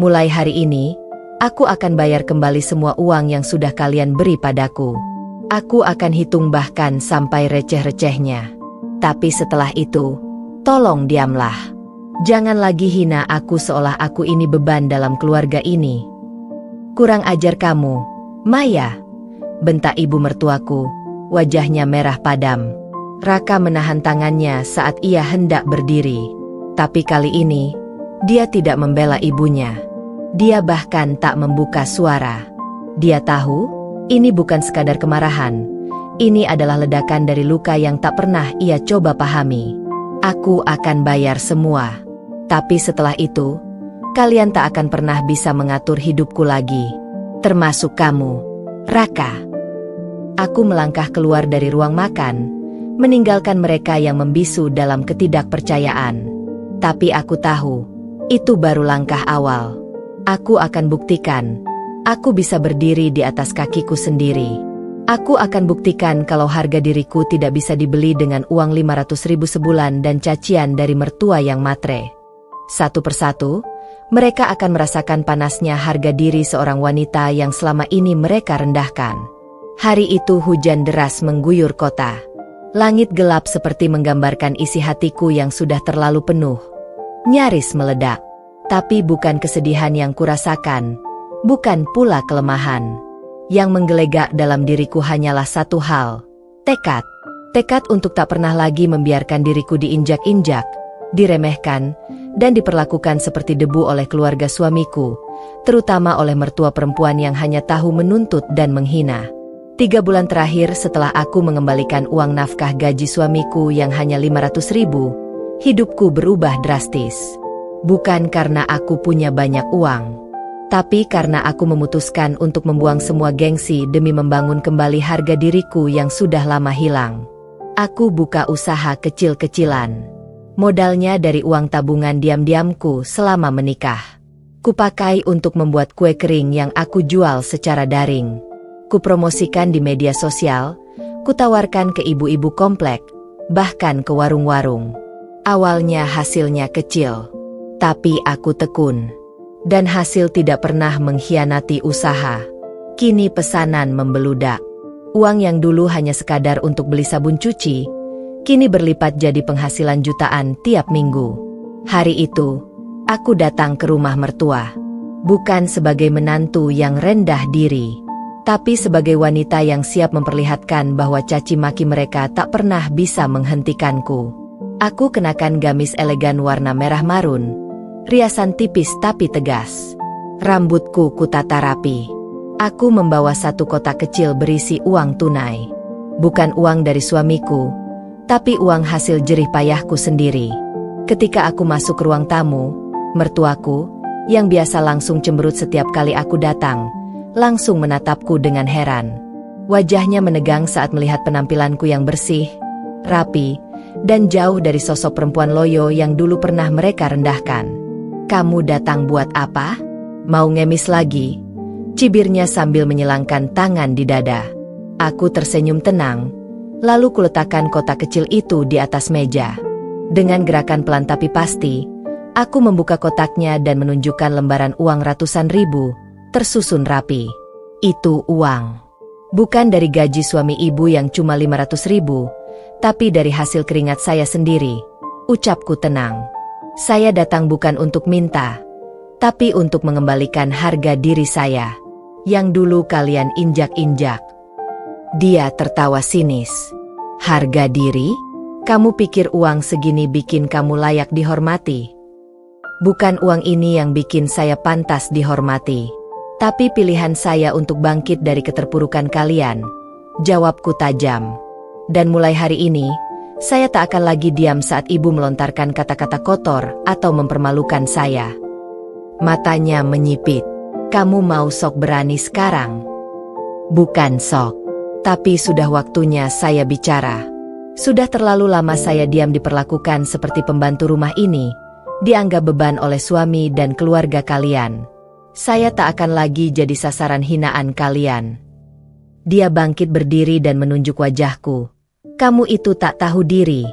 Mulai hari ini, aku akan bayar kembali semua uang yang sudah kalian beri padaku. Aku akan hitung bahkan sampai receh-recehnya. Tapi setelah itu, tolong diamlah. Jangan lagi hina aku seolah aku ini beban dalam keluarga ini. Kurang ajar kamu, Maya, bentak ibu mertuaku. Wajahnya merah padam. Raka menahan tangannya saat ia hendak berdiri. Tapi kali ini, dia tidak membela ibunya. Dia bahkan tak membuka suara. Dia tahu, ini bukan sekadar kemarahan. Ini adalah ledakan dari luka yang tak pernah ia coba pahami. Aku akan bayar semua. Tapi setelah itu, kalian tak akan pernah bisa mengatur hidupku lagi. Termasuk kamu, Raka. Aku melangkah keluar dari ruang makan, meninggalkan mereka yang membisu dalam ketidakpercayaan. Tapi aku tahu, itu baru langkah awal. Aku akan buktikan, aku bisa berdiri di atas kakiku sendiri. Aku akan buktikan kalau harga diriku tidak bisa dibeli dengan uang 500.000 sebulan dan cacian dari mertua yang matre. Satu persatu, mereka akan merasakan panasnya harga diri seorang wanita yang selama ini mereka rendahkan. Hari itu hujan deras mengguyur kota. Langit gelap seperti menggambarkan isi hatiku yang sudah terlalu penuh. Nyaris meledak. Tapi bukan kesedihan yang kurasakan, bukan pula kelemahan. Yang menggelegak dalam diriku hanyalah satu hal, tekad. Tekad untuk tak pernah lagi membiarkan diriku diinjak-injak, diremehkan, dan diperlakukan seperti debu oleh keluarga suamiku, terutama oleh mertua perempuan yang hanya tahu menuntut dan menghina. 3 bulan terakhir setelah aku mengembalikan uang nafkah gaji suamiku yang hanya 500.000, hidupku berubah drastis. Bukan karena aku punya banyak uang. Tapi karena aku memutuskan untuk membuang semua gengsi demi membangun kembali harga diriku yang sudah lama hilang, aku buka usaha kecil-kecilan. Modalnya dari uang tabungan diam-diamku selama menikah. Kupakai untuk membuat kue kering yang aku jual secara daring. Kupromosikan di media sosial, kutawarkan ke ibu-ibu komplek, bahkan ke warung-warung. Awalnya hasilnya kecil, tapi aku tekun. Dan hasil tidak pernah mengkhianati usaha. Kini pesanan membeludak. Uang yang dulu hanya sekadar untuk beli sabun cuci, kini berlipat jadi penghasilan jutaan tiap minggu. Hari itu, aku datang ke rumah mertua. Bukan sebagai menantu yang rendah diri, tapi sebagai wanita yang siap memperlihatkan bahwa caci maki mereka tak pernah bisa menghentikanku. Aku kenakan gamis elegan warna merah marun, riasan tipis tapi tegas. Rambutku kutata rapi. Aku membawa satu kotak kecil berisi uang tunai. Bukan uang dari suamiku, tapi uang hasil jerih payahku sendiri. Ketika aku masuk ke ruang tamu, mertuaku, yang biasa langsung cemberut setiap kali aku datang, langsung menatapku dengan heran. Wajahnya menegang saat melihat penampilanku yang bersih, rapi, dan jauh dari sosok perempuan loyo yang dulu pernah mereka rendahkan. "Kamu datang buat apa? Mau ngemis lagi?" Cibirnya sambil menyilangkan tangan di dada. Aku tersenyum tenang, lalu kuletakkan kotak kecil itu di atas meja. Dengan gerakan pelan tapi pasti, aku membuka kotaknya dan menunjukkan lembaran uang ratusan ribu, tersusun rapi. Itu uang. Bukan dari gaji suami ibu yang cuma 500 ribu, tapi dari hasil keringat saya sendiri. Ucapku tenang. Saya datang bukan untuk minta, tapi untuk mengembalikan harga diri saya, yang dulu kalian injak-injak. Dia tertawa sinis. "Harga diri? Kamu pikir uang segini bikin kamu layak dihormati? Bukan uang ini yang bikin saya pantas dihormati, tapi pilihan saya untuk bangkit dari keterpurukan kalian," jawabku tajam. "Dan mulai hari ini, saya tak akan lagi diam saat ibu melontarkan kata-kata kotor atau mempermalukan saya." Matanya menyipit. "Kamu mau sok berani sekarang?" "Bukan sok, tapi sudah waktunya saya bicara. Sudah terlalu lama saya diam diperlakukan seperti pembantu rumah ini, dianggap beban oleh suami dan keluarga kalian. Saya tak akan lagi jadi sasaran hinaan kalian." Dia bangkit berdiri dan menunjuk wajahku. "Kamu itu tak tahu diri.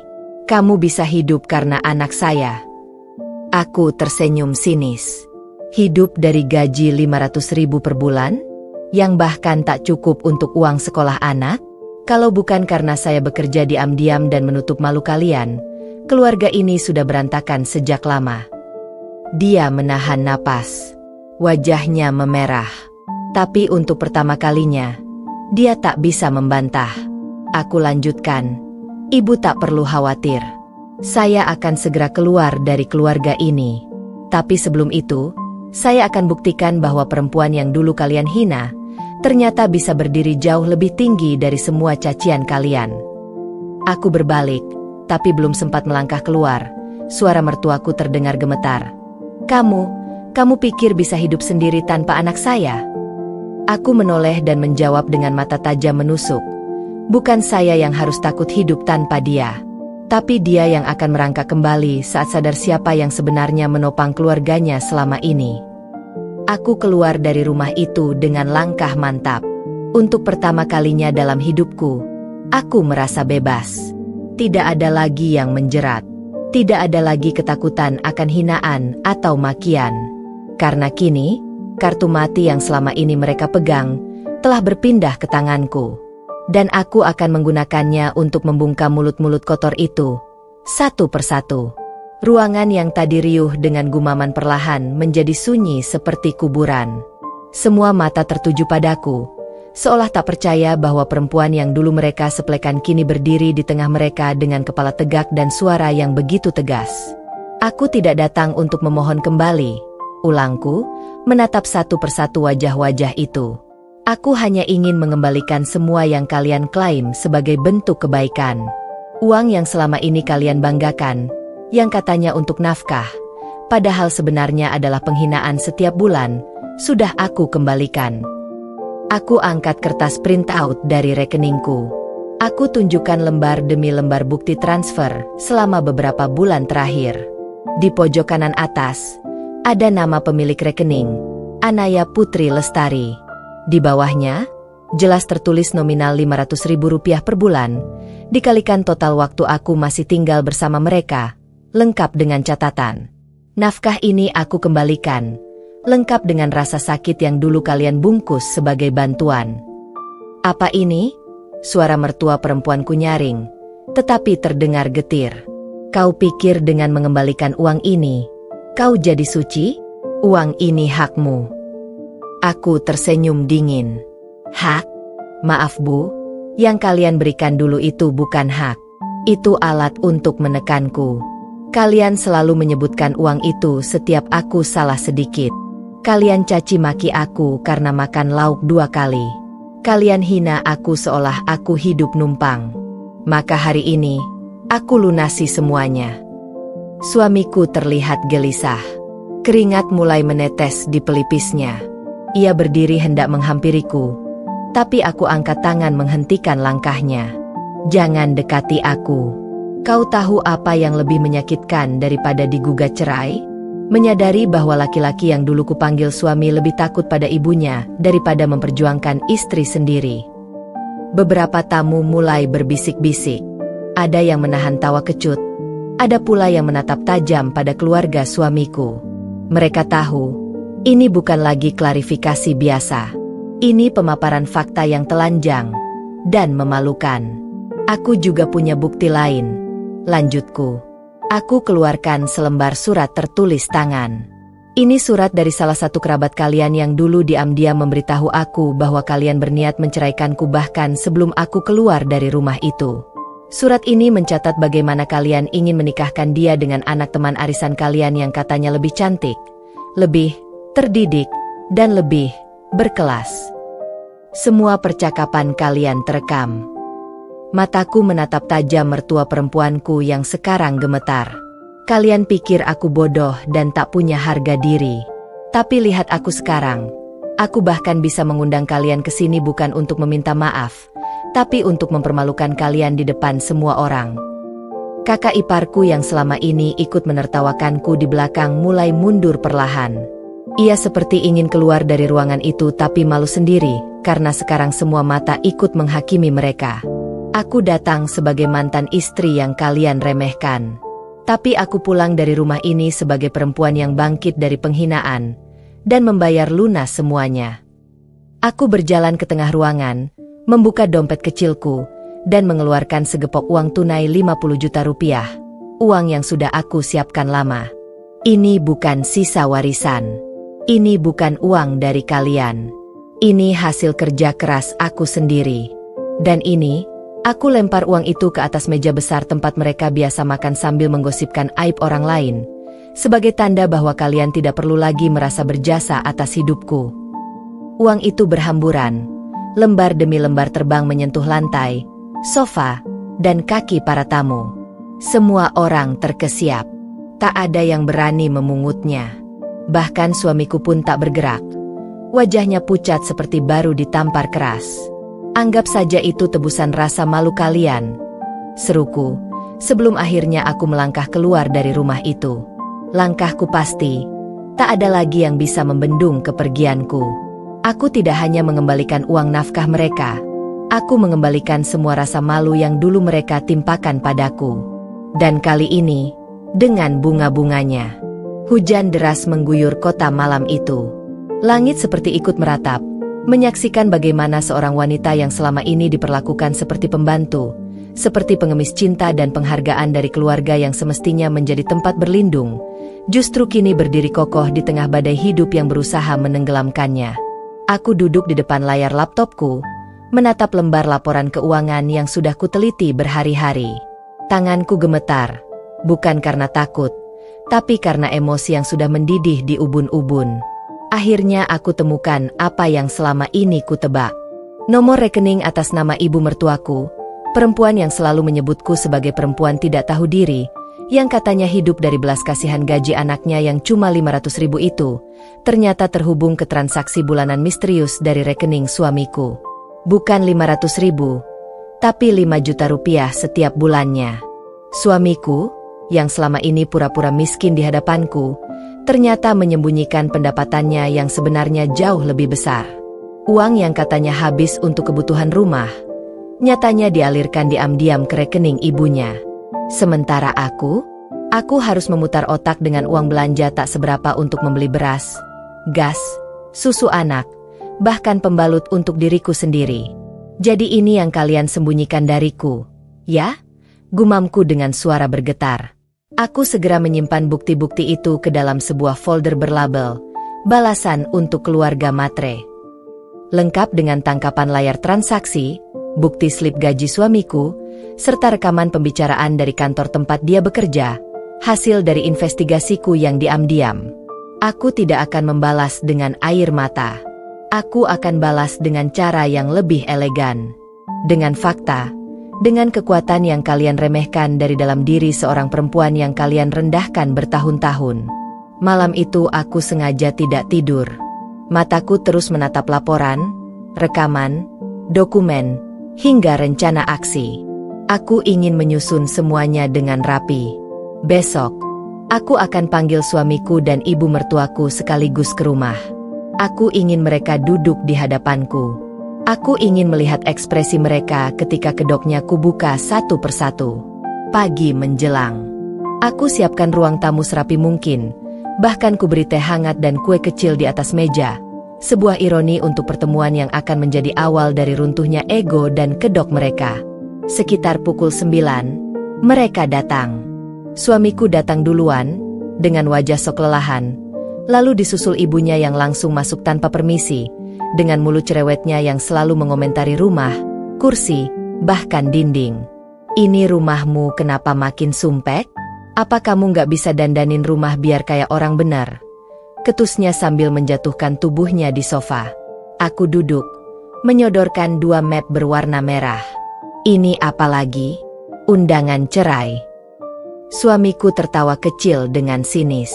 Kamu bisa hidup karena anak saya." Aku tersenyum sinis. Hidup dari gaji 500 ribu per bulan? Yang bahkan tak cukup untuk uang sekolah anak? Kalau bukan karena saya bekerja diam-diam dan menutup malu kalian, keluarga ini sudah berantakan sejak lama. Dia menahan napas. Wajahnya memerah. Tapi untuk pertama kalinya, dia tak bisa membantah. Aku lanjutkan. "Ibu tak perlu khawatir. Saya akan segera keluar dari keluarga ini. Tapi sebelum itu, saya akan buktikan bahwa perempuan yang dulu kalian hina, ternyata bisa berdiri jauh lebih tinggi dari semua cacian kalian." Aku berbalik, tapi belum sempat melangkah keluar, suara mertuaku terdengar gemetar. Kamu pikir bisa hidup sendiri tanpa anak saya?" Aku menoleh dan menjawab dengan mata tajam menusuk. Bukan saya yang harus takut hidup tanpa dia, tapi dia yang akan merangkak kembali saat sadar siapa yang sebenarnya menopang keluarganya selama ini. Aku keluar dari rumah itu dengan langkah mantap. Untuk pertama kalinya dalam hidupku, aku merasa bebas. Tidak ada lagi yang menjerat. Tidak ada lagi ketakutan akan hinaan atau makian. Karena kini, kartu mati yang selama ini mereka pegang, telah berpindah ke tanganku. Dan aku akan menggunakannya untuk membungkam mulut-mulut kotor itu, satu persatu. Ruangan yang tadi riuh dengan gumaman perlahan menjadi sunyi seperti kuburan. Semua mata tertuju padaku, seolah tak percaya bahwa perempuan yang dulu mereka sepelekan kini berdiri di tengah mereka dengan kepala tegak dan suara yang begitu tegas. "Aku tidak datang untuk memohon kembali," ulangku, menatap satu persatu wajah-wajah itu. "Aku hanya ingin mengembalikan semua yang kalian klaim sebagai bentuk kebaikan. Uang yang selama ini kalian banggakan, yang katanya untuk nafkah, padahal sebenarnya adalah penghinaan setiap bulan, sudah aku kembalikan. Aku angkat kertas printout dari rekeningku. Aku tunjukkan lembar demi lembar bukti transfer selama beberapa bulan terakhir. Di pojok kanan atas, ada nama pemilik rekening, Anaya Putri Lestari. Di bawahnya, jelas tertulis nominal Rp500.000 per bulan, dikalikan total waktu aku masih tinggal bersama mereka, lengkap dengan catatan. Nafkah ini aku kembalikan, lengkap dengan rasa sakit yang dulu kalian bungkus sebagai bantuan. Apa ini? Suara mertua perempuanku nyaring, tetapi terdengar getir. Kau pikir dengan mengembalikan uang ini, kau jadi suci? Uang ini hakmu. Aku tersenyum dingin. Hak? Maaf Bu, yang kalian berikan dulu itu bukan hak. Itu alat untuk menekanku. Kalian selalu menyebutkan uang itu setiap aku salah sedikit. Kalian caci maki aku karena makan lauk 2 kali. Kalian hina aku seolah aku hidup numpang. Maka hari ini, aku lunasi semuanya. Suamiku terlihat gelisah. Keringat mulai menetes di pelipisnya. Ia berdiri hendak menghampiriku, tapi aku angkat tangan menghentikan langkahnya. Jangan dekati aku. Kau tahu apa yang lebih menyakitkan daripada digugat cerai? Menyadari bahwa laki-laki yang dulu kupanggil suami lebih takut pada ibunya daripada memperjuangkan istri sendiri. Beberapa tamu mulai berbisik-bisik. Ada yang menahan tawa kecut. Ada pula yang menatap tajam pada keluarga suamiku. Mereka tahu, ini bukan lagi klarifikasi biasa. Ini pemaparan fakta yang telanjang dan memalukan. Aku juga punya bukti lain. Lanjutku. Aku keluarkan selembar surat tertulis tangan. Ini surat dari salah satu kerabat kalian yang dulu diam-diam memberitahu aku bahwa kalian berniat menceraikanku bahkan sebelum aku keluar dari rumah itu. Surat ini mencatat bagaimana kalian ingin menikahkan dia dengan anak teman arisan kalian yang katanya lebih cantik, lebih terdidik, dan lebih berkelas. Semua percakapan kalian terekam. Mataku menatap tajam mertua perempuanku yang sekarang gemetar. Kalian pikir aku bodoh dan tak punya harga diri. Tapi lihat aku sekarang. Aku bahkan bisa mengundang kalian ke sini bukan untuk meminta maaf, tapi untuk mempermalukan kalian di depan semua orang. Kakak iparku yang selama ini ikut menertawakanku di belakang mulai mundur perlahan. Ia seperti ingin keluar dari ruangan itu tapi malu sendiri, karena sekarang semua mata ikut menghakimi mereka. Aku datang sebagai mantan istri yang kalian remehkan. Tapi aku pulang dari rumah ini sebagai perempuan yang bangkit dari penghinaan dan membayar lunas semuanya. Aku berjalan ke tengah ruangan, membuka dompet kecilku, dan mengeluarkan segepok uang tunai 50 juta rupiah. Uang yang sudah aku siapkan lama. Ini bukan sisa warisan. Ini bukan uang dari kalian. Ini hasil kerja keras aku sendiri. Dan ini, aku lempar uang itu ke atas meja besar tempat mereka biasa makan sambil menggosipkan aib orang lain, sebagai tanda bahwa kalian tidak perlu lagi merasa berjasa atas hidupku. Uang itu berhamburan, lembar demi lembar terbang menyentuh lantai, sofa, dan kaki para tamu. Semua orang terkesiap. Tak ada yang berani memungutnya. Bahkan suamiku pun tak bergerak. Wajahnya pucat seperti baru ditampar keras. Anggap saja itu tebusan rasa malu kalian, seruku, sebelum akhirnya aku melangkah keluar dari rumah itu. Langkahku pasti, tak ada lagi yang bisa membendung kepergianku. Aku tidak hanya mengembalikan uang nafkah mereka, aku mengembalikan semua rasa malu yang dulu mereka timpakan padaku. Dan kali ini, dengan bunga-bunganya. Hujan deras mengguyur kota malam itu. Langit seperti ikut meratap, menyaksikan bagaimana seorang wanita yang selama ini diperlakukan seperti pembantu, seperti pengemis cinta dan penghargaan dari keluarga yang semestinya menjadi tempat berlindung, justru kini berdiri kokoh di tengah badai hidup yang berusaha menenggelamkannya. Aku duduk di depan layar laptopku, menatap lembar laporan keuangan yang sudah kuteliti berhari-hari. Tanganku gemetar, bukan karena takut, tapi karena emosi yang sudah mendidih di ubun-ubun. Akhirnya aku temukan apa yang selama ini kutebak. Nomor rekening atas nama ibu mertuaku, perempuan yang selalu menyebutku sebagai perempuan tidak tahu diri, yang katanya hidup dari belas kasihan gaji anaknya yang cuma 500.000 itu, ternyata terhubung ke transaksi bulanan misterius dari rekening suamiku. Bukan 500.000, tapi 5 juta rupiah setiap bulannya. Suamiku, yang selama ini pura-pura miskin di hadapanku, ternyata menyembunyikan pendapatannya yang sebenarnya jauh lebih besar. Uang yang katanya habis untuk kebutuhan rumah, nyatanya dialirkan diam-diam ke rekening ibunya. Sementara aku harus memutar otak dengan uang belanja tak seberapa untuk membeli beras, gas, susu anak, bahkan pembalut untuk diriku sendiri. Jadi ini yang kalian sembunyikan dariku, ya? Gumamku dengan suara bergetar. Aku segera menyimpan bukti-bukti itu ke dalam sebuah folder berlabel, balasan untuk keluarga Matre. Lengkap dengan tangkapan layar transaksi, bukti slip gaji suamiku, serta rekaman pembicaraan dari kantor tempat dia bekerja, hasil dari investigasiku yang diam-diam. Aku tidak akan membalas dengan air mata. Aku akan balas dengan cara yang lebih elegan. Dengan fakta, dengan kekuatan yang kalian remehkan dari dalam diri seorang perempuan yang kalian rendahkan bertahun-tahun. Malam itu aku sengaja tidak tidur. Mataku terus menatap laporan, rekaman, dokumen, hingga rencana aksi. Aku ingin menyusun semuanya dengan rapi. Besok, aku akan panggil suamiku dan ibu mertuaku sekaligus ke rumah. Aku ingin mereka duduk di hadapanku. Aku ingin melihat ekspresi mereka ketika kedoknya kubuka satu persatu. Pagi menjelang. Aku siapkan ruang tamu serapi mungkin, bahkan kuberi teh hangat dan kue kecil di atas meja. Sebuah ironi untuk pertemuan yang akan menjadi awal dari runtuhnya ego dan kedok mereka. Sekitar pukul 9, mereka datang. Suamiku datang duluan, dengan wajah sok lelahan, lalu disusul ibunya yang langsung masuk tanpa permisi, dengan mulut cerewetnya yang selalu mengomentari rumah, kursi, bahkan dinding. Ini rumahmu kenapa makin sumpek? Apa kamu nggak bisa dandanin rumah biar kayak orang benar? Ketusnya sambil menjatuhkan tubuhnya di sofa. Aku duduk, menyodorkan 2 map berwarna merah. Ini apa lagi? Undangan cerai. Suamiku tertawa kecil dengan sinis.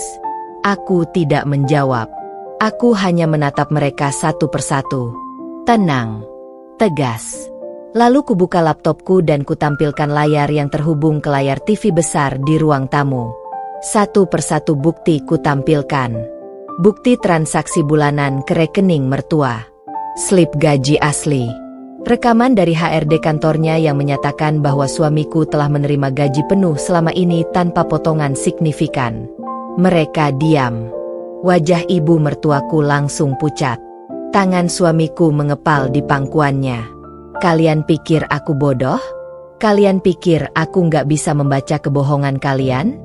Aku tidak menjawab. Aku hanya menatap mereka satu persatu. Tenang, tegas. Lalu kubuka laptopku dan kutampilkan layar yang terhubung ke layar TV besar di ruang tamu. Satu persatu bukti kutampilkan. Bukti transaksi bulanan ke rekening mertua. Slip gaji asli. Rekaman dari HRD kantornya yang menyatakan bahwa suamiku telah menerima gaji penuh selama ini tanpa potongan signifikan. Mereka diam. Wajah ibu mertuaku langsung pucat. Tangan suamiku mengepal di pangkuannya. Kalian pikir aku bodoh? Kalian pikir aku nggak bisa membaca kebohongan kalian?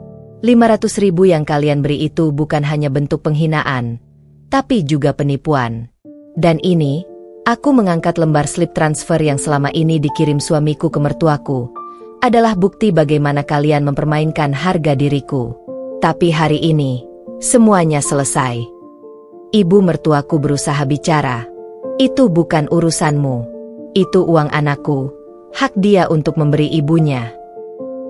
500.000 yang kalian beri itu bukan hanya bentuk penghinaan, tapi juga penipuan. Dan ini, aku mengangkat lembar slip transfer yang selama ini dikirim suamiku ke mertuaku, adalah bukti bagaimana kalian mempermainkan harga diriku. Tapi hari ini, semuanya selesai. Ibu mertuaku berusaha bicara. Itu bukan urusanmu. Itu uang anakku, hak dia untuk memberi ibunya.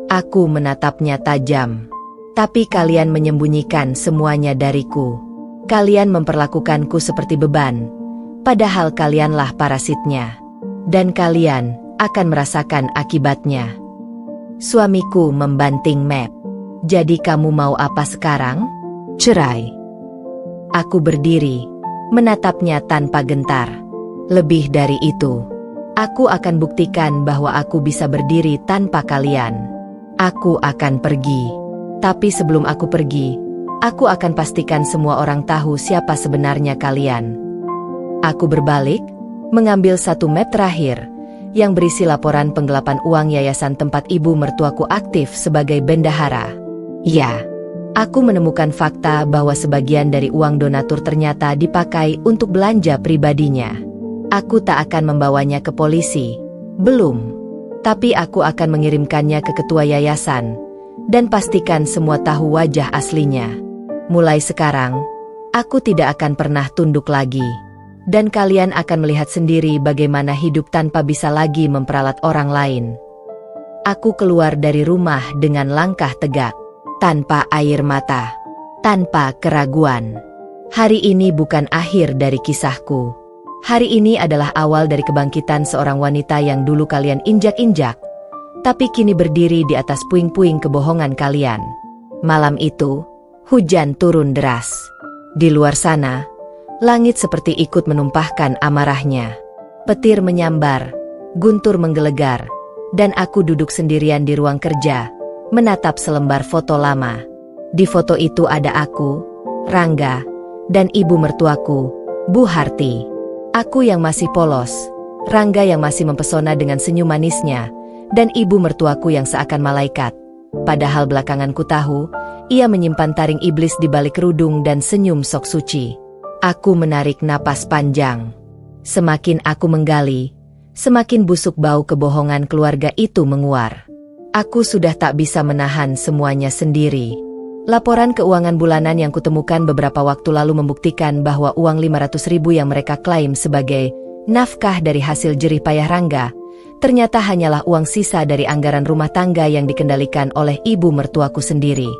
Aku menatapnya tajam. Tapi kalian menyembunyikan semuanya dariku. Kalian memperlakukanku seperti beban, padahal kalianlah parasitnya. Dan kalian akan merasakan akibatnya. Suamiku membanting map. Jadi kamu mau apa sekarang? Cerai. Aku berdiri, menatapnya tanpa gentar. Lebih dari itu, aku akan buktikan bahwa aku bisa berdiri tanpa kalian. Aku akan pergi. Tapi sebelum aku pergi, aku akan pastikan semua orang tahu siapa sebenarnya kalian. Aku berbalik, mengambil satu map terakhir, yang berisi laporan penggelapan uang yayasan tempat ibu mertuaku aktif sebagai bendahara. Ya, aku menemukan fakta bahwa sebagian dari uang donatur ternyata dipakai untuk belanja pribadinya. Aku tak akan membawanya ke polisi. Belum. Tapi aku akan mengirimkannya ke ketua yayasan. Dan pastikan semua tahu wajah aslinya. Mulai sekarang, aku tidak akan pernah tunduk lagi. Dan kalian akan melihat sendiri bagaimana hidup tanpa bisa lagi memperalat orang lain. Aku keluar dari rumah dengan langkah tegak. tanpa air mata, tanpa keraguan. Hari ini bukan akhir dari kisahku. Hari ini adalah awal dari kebangkitan seorang wanita yang dulu kalian injak-injak, tapi kini berdiri di atas puing-puing kebohongan kalian. Malam itu, hujan turun deras. Di luar sana, langit seperti ikut menumpahkan amarahnya. Petir menyambar, guntur menggelegar, dan aku duduk sendirian di ruang kerja, menatap selembar foto lama. Di foto itu ada aku, Rangga, dan ibu mertuaku, Bu Harti. Aku yang masih polos, Rangga yang masih mempesona dengan senyum manisnya, dan ibu mertuaku yang seakan malaikat. Padahal belakangan ku tahu, ia menyimpan taring iblis di balik kerudung dan senyum sok suci. Aku menarik napas panjang. Semakin aku menggali, semakin busuk bau kebohongan keluarga itu menguar. Aku sudah tak bisa menahan semuanya sendiri. Laporan keuangan bulanan yang kutemukan beberapa waktu lalu membuktikan bahwa uang 500.000 yang mereka klaim sebagai nafkah dari hasil jerih payah Rangga, ternyata hanyalah uang sisa dari anggaran rumah tangga yang dikendalikan oleh ibu mertuaku sendiri.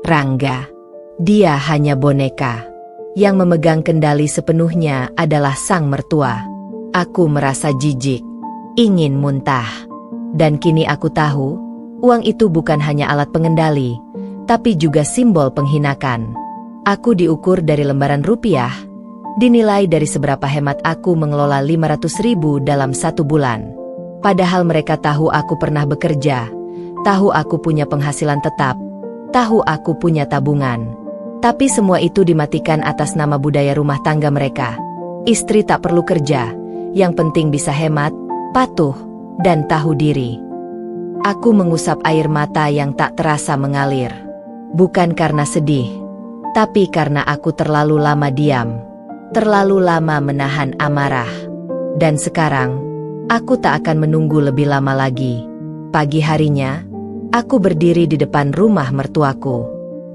Rangga, dia hanya boneka. Yang memegang kendali sepenuhnya adalah sang mertua. Aku merasa jijik, ingin muntah. Dan kini aku tahu, uang itu bukan hanya alat pengendali, tapi juga simbol penghinakan. Aku diukur dari lembaran rupiah, dinilai dari seberapa hemat aku mengelola 500.000 dalam 1 bulan. Padahal mereka tahu aku pernah bekerja, tahu aku punya penghasilan tetap, tahu aku punya tabungan. Tapi semua itu dimatikan atas nama budaya rumah tangga mereka. Istri tak perlu kerja, yang penting bisa hemat, patuh, dan tahu diri. Aku mengusap air mata yang tak terasa mengalir. Bukan karena sedih, tapi karena aku terlalu lama diam, terlalu lama menahan amarah. Dan sekarang, aku tak akan menunggu lebih lama lagi. Pagi harinya, aku berdiri di depan rumah mertuaku,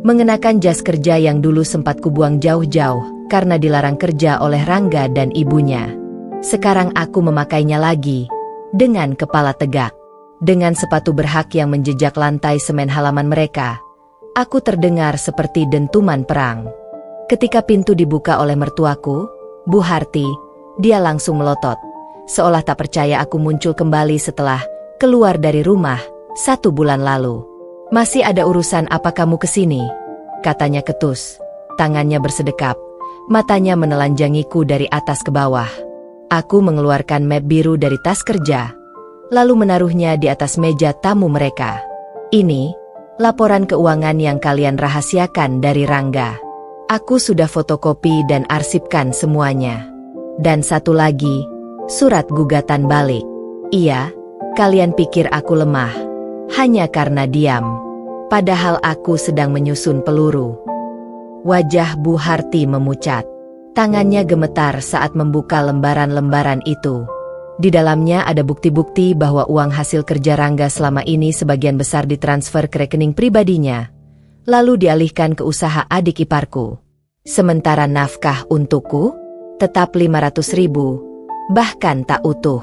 mengenakan jas kerja yang dulu sempat kubuang jauh-jauh karena dilarang kerja oleh Rangga dan ibunya. Sekarang aku memakainya lagi, dengan kepala tegak, dengan sepatu berhak yang menjejak lantai semen halaman mereka. Aku terdengar seperti dentuman perang. Ketika pintu dibuka oleh mertuaku, Bu Harti, dia langsung melotot, seolah tak percaya aku muncul kembali setelah keluar dari rumah 1 bulan lalu. "Masih ada urusan apa kamu kesini?" katanya ketus. Tangannya bersedekap, matanya menelanjangiku dari atas ke bawah. Aku mengeluarkan map biru dari tas kerja, lalu menaruhnya di atas meja tamu mereka. "Ini laporan keuangan yang kalian rahasiakan dari Rangga. Aku sudah fotokopi dan arsipkan semuanya. Dan satu lagi, surat gugatan balik. Iya, kalian pikir aku lemah, hanya karena diam. Padahal aku sedang menyusun peluru." Wajah Bu Harti memucat. Tangannya gemetar saat membuka lembaran-lembaran itu. Di dalamnya ada bukti-bukti bahwa uang hasil kerja Rangga selama ini sebagian besar ditransfer ke rekening pribadinya, lalu dialihkan ke usaha adik iparku. Sementara nafkah untukku tetap 500.000, bahkan tak utuh.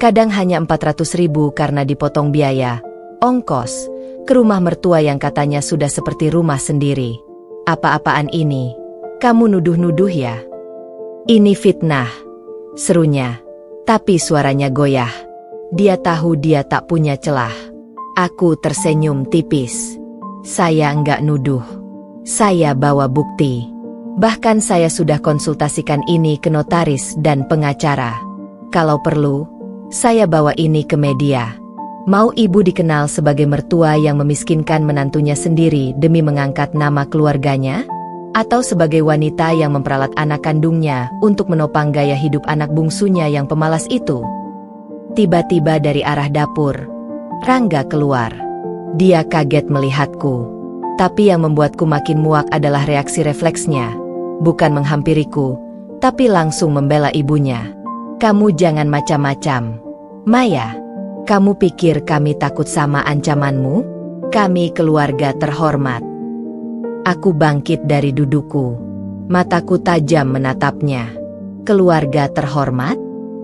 Kadang hanya 400.000 karena dipotong biaya ongkos ke rumah mertua yang katanya sudah seperti rumah sendiri. "Apa-apaan ini? Kamu nuduh-nuduh ya?" "Ini fitnah," serunya. Tapi suaranya goyah. Dia tahu dia tak punya celah. Aku tersenyum tipis. "Saya enggak nuduh. Saya bawa bukti. Bahkan saya sudah konsultasikan ini ke notaris dan pengacara. Kalau perlu, saya bawa ini ke media. Mau ibu dikenal sebagai mertua yang memiskinkan menantunya sendiri demi mengangkat nama keluarganya? Atau sebagai wanita yang memperalat anak kandungnya untuk menopang gaya hidup anak bungsunya yang pemalas itu?" Tiba-tiba dari arah dapur, Rangga keluar. Dia kaget melihatku. Tapi yang membuatku makin muak adalah reaksi refleksnya. Bukan menghampiriku, tapi langsung membela ibunya. "Kamu jangan macam-macam, Maya. Kamu pikir kami takut sama ancamanmu? Kami keluarga terhormat." Aku bangkit dari dudukku. Mataku tajam menatapnya. Keluarga terhormat?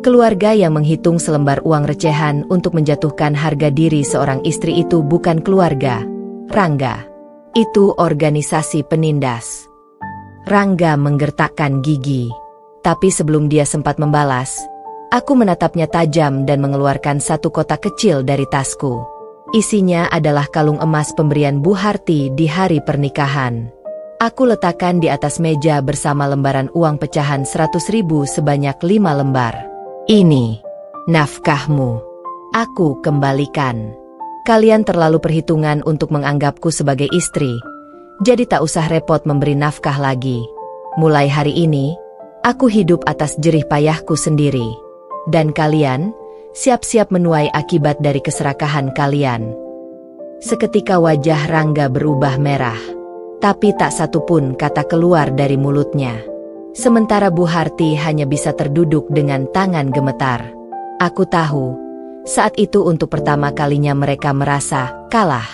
Keluarga yang menghitung selembar uang recehan untuk menjatuhkan harga diri seorang istri itu bukan keluarga, Rangga. Itu organisasi penindas. Rangga menggertakkan gigi. Tapi sebelum dia sempat membalas, aku menatapnya tajam dan mengeluarkan satu kotak kecil dari tasku. Isinya adalah kalung emas pemberian Bu Harti di hari pernikahan. Aku letakkan di atas meja bersama lembaran uang pecahan 100.000 sebanyak 5 lembar. Ini nafkahmu. Aku kembalikan. Kalian terlalu perhitungan untuk menganggapku sebagai istri, jadi tak usah repot memberi nafkah lagi. Mulai hari ini, aku hidup atas jerih payahku sendiri. Dan kalian, siap-siap menuai akibat dari keserakahan kalian. Seketika wajah Rangga berubah merah. Tapi tak satu pun kata keluar dari mulutnya. Sementara Bu Harti hanya bisa terduduk dengan tangan gemetar. Aku tahu, saat itu untuk pertama kalinya mereka merasa kalah.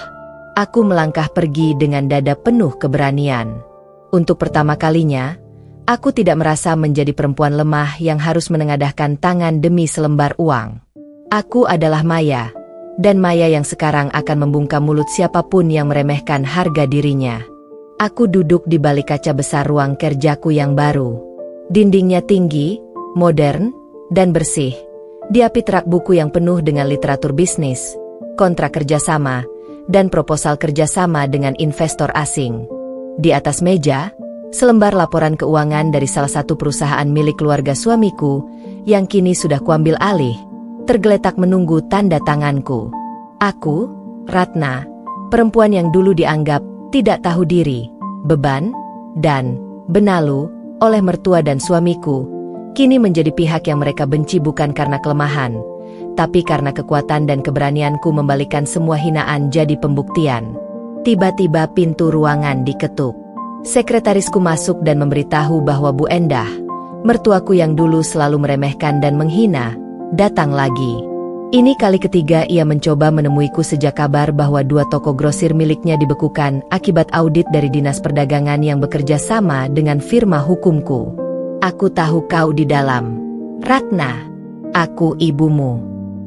Aku melangkah pergi dengan dada penuh keberanian. Untuk pertama kalinya, aku tidak merasa menjadi perempuan lemah yang harus menengadahkan tangan demi selembar uang. Aku adalah Maya, dan Maya yang sekarang akan membungkam mulut siapapun yang meremehkan harga dirinya. Aku duduk di balik kaca besar ruang kerjaku yang baru. Dindingnya tinggi, modern, dan bersih. Diapit rak buku yang penuh dengan literatur bisnis, kontrak kerjasama, dan proposal kerjasama dengan investor asing. Di atas meja, selembar laporan keuangan dari salah satu perusahaan milik keluarga suamiku yang kini sudah kuambil alih, tergeletak menunggu tanda tanganku. Aku, Ratna, perempuan yang dulu dianggap tidak tahu diri, beban, dan benalu oleh mertua dan suamiku, kini menjadi pihak yang mereka benci bukan karena kelemahan, tapi karena kekuatan dan keberanianku membalikan semua hinaan jadi pembuktian. Tiba-tiba pintu ruangan diketuk. Sekretarisku masuk dan memberitahu bahwa Bu Endah, mertuaku yang dulu selalu meremehkan dan menghina, datang lagi. Ini kali ketiga ia mencoba menemuiku sejak kabar bahwa 2 toko grosir miliknya dibekukan akibat audit dari Dinas Perdagangan yang bekerja sama dengan firma hukumku. Aku tahu kau di dalam. Ratna, aku ibumu.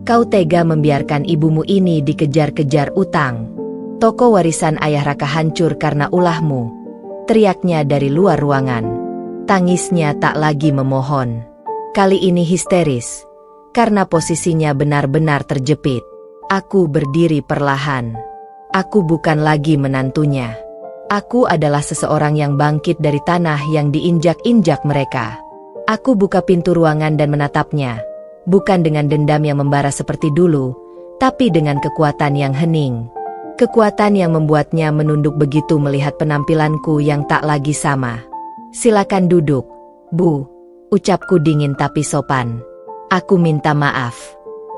Kau tega membiarkan ibumu ini dikejar-kejar utang. Toko warisan ayah Raka hancur karena ulahmu, teriaknya dari luar ruangan. Tangisnya tak lagi memohon. Kali ini histeris, karena posisinya benar-benar terjepit. Aku berdiri perlahan. Aku bukan lagi menantunya. Aku adalah seseorang yang bangkit dari tanah yang diinjak-injak mereka. Aku buka pintu ruangan dan menatapnya, bukan dengan dendam yang membara seperti dulu, tapi dengan kekuatan yang hening. Kekuatan yang membuatnya menunduk begitu melihat penampilanku yang tak lagi sama. Silakan duduk, Bu, ucapku dingin tapi sopan. Aku minta maaf.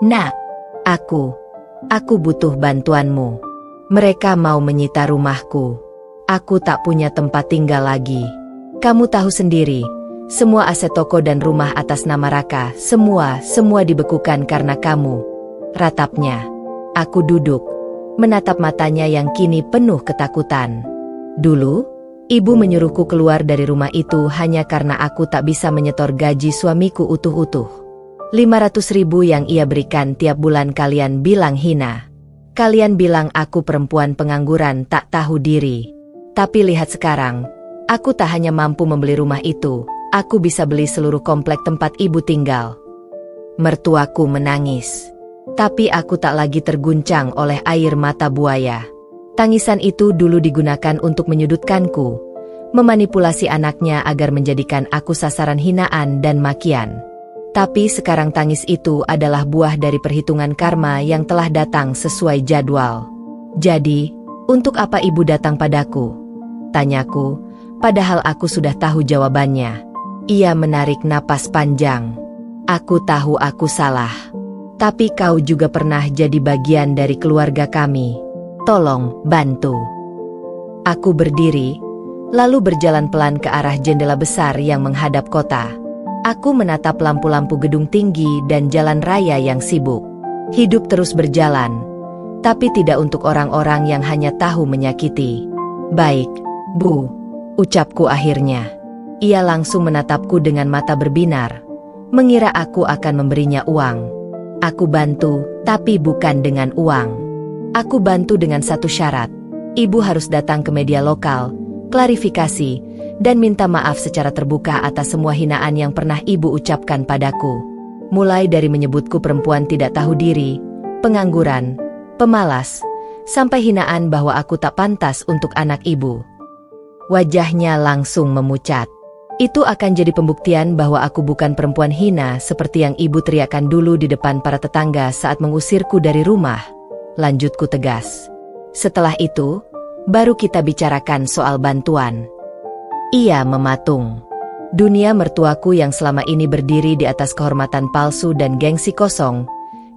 Nak, aku butuh bantuanmu. Mereka mau menyita rumahku. Aku tak punya tempat tinggal lagi. Kamu tahu sendiri, semua aset toko dan rumah atas nama Raka, semua dibekukan karena kamu. Ratapnya. Aku duduk, menatap matanya yang kini penuh ketakutan. Dulu, ibu menyuruhku keluar dari rumah itu hanya karena aku tak bisa menyetor gaji suamiku utuh-utuh. 500.000 yang ia berikan tiap bulan kalian bilang hina. Kalian bilang aku perempuan pengangguran tak tahu diri. Tapi lihat sekarang, aku tak hanya mampu membeli rumah itu, aku bisa beli seluruh komplek tempat ibu tinggal. Mertuaku menangis. Tapi aku tak lagi terguncang oleh air mata buaya. Tangisan itu dulu digunakan untuk menyudutkanku, memanipulasi anaknya agar menjadikan aku sasaran hinaan dan makian. Tapi sekarang tangis itu adalah buah dari perhitungan karma yang telah datang sesuai jadwal. Jadi, untuk apa ibu datang padaku? Tanyaku, padahal aku sudah tahu jawabannya. Ia menarik napas panjang. Aku tahu aku salah. Tapi kau juga pernah jadi bagian dari keluarga kami. Tolong, bantu. Aku berdiri, lalu berjalan pelan ke arah jendela besar yang menghadap kota. Aku menatap lampu-lampu gedung tinggi dan jalan raya yang sibuk. Hidup terus berjalan, tapi tidak untuk orang-orang yang hanya tahu menyakiti. Baik, Bu, ucapku akhirnya. Ia langsung menatapku dengan mata berbinar, mengira aku akan memberinya uang. Aku bantu, tapi bukan dengan uang. Aku bantu dengan satu syarat. Ibu harus datang ke media lokal, klarifikasi, dan minta maaf secara terbuka atas semua hinaan yang pernah ibu ucapkan padaku. Mulai dari menyebutku perempuan tidak tahu diri, pengangguran, pemalas, sampai hinaan bahwa aku tak pantas untuk anak ibu. Wajahnya langsung memucat. Itu akan jadi pembuktian bahwa aku bukan perempuan hina seperti yang ibu teriakan dulu di depan para tetangga saat mengusirku dari rumah. Lanjutku tegas. Setelah itu, baru kita bicarakan soal bantuan. Ia mematung. Dunia mertuaku yang selama ini berdiri di atas kehormatan palsu dan gengsi kosong,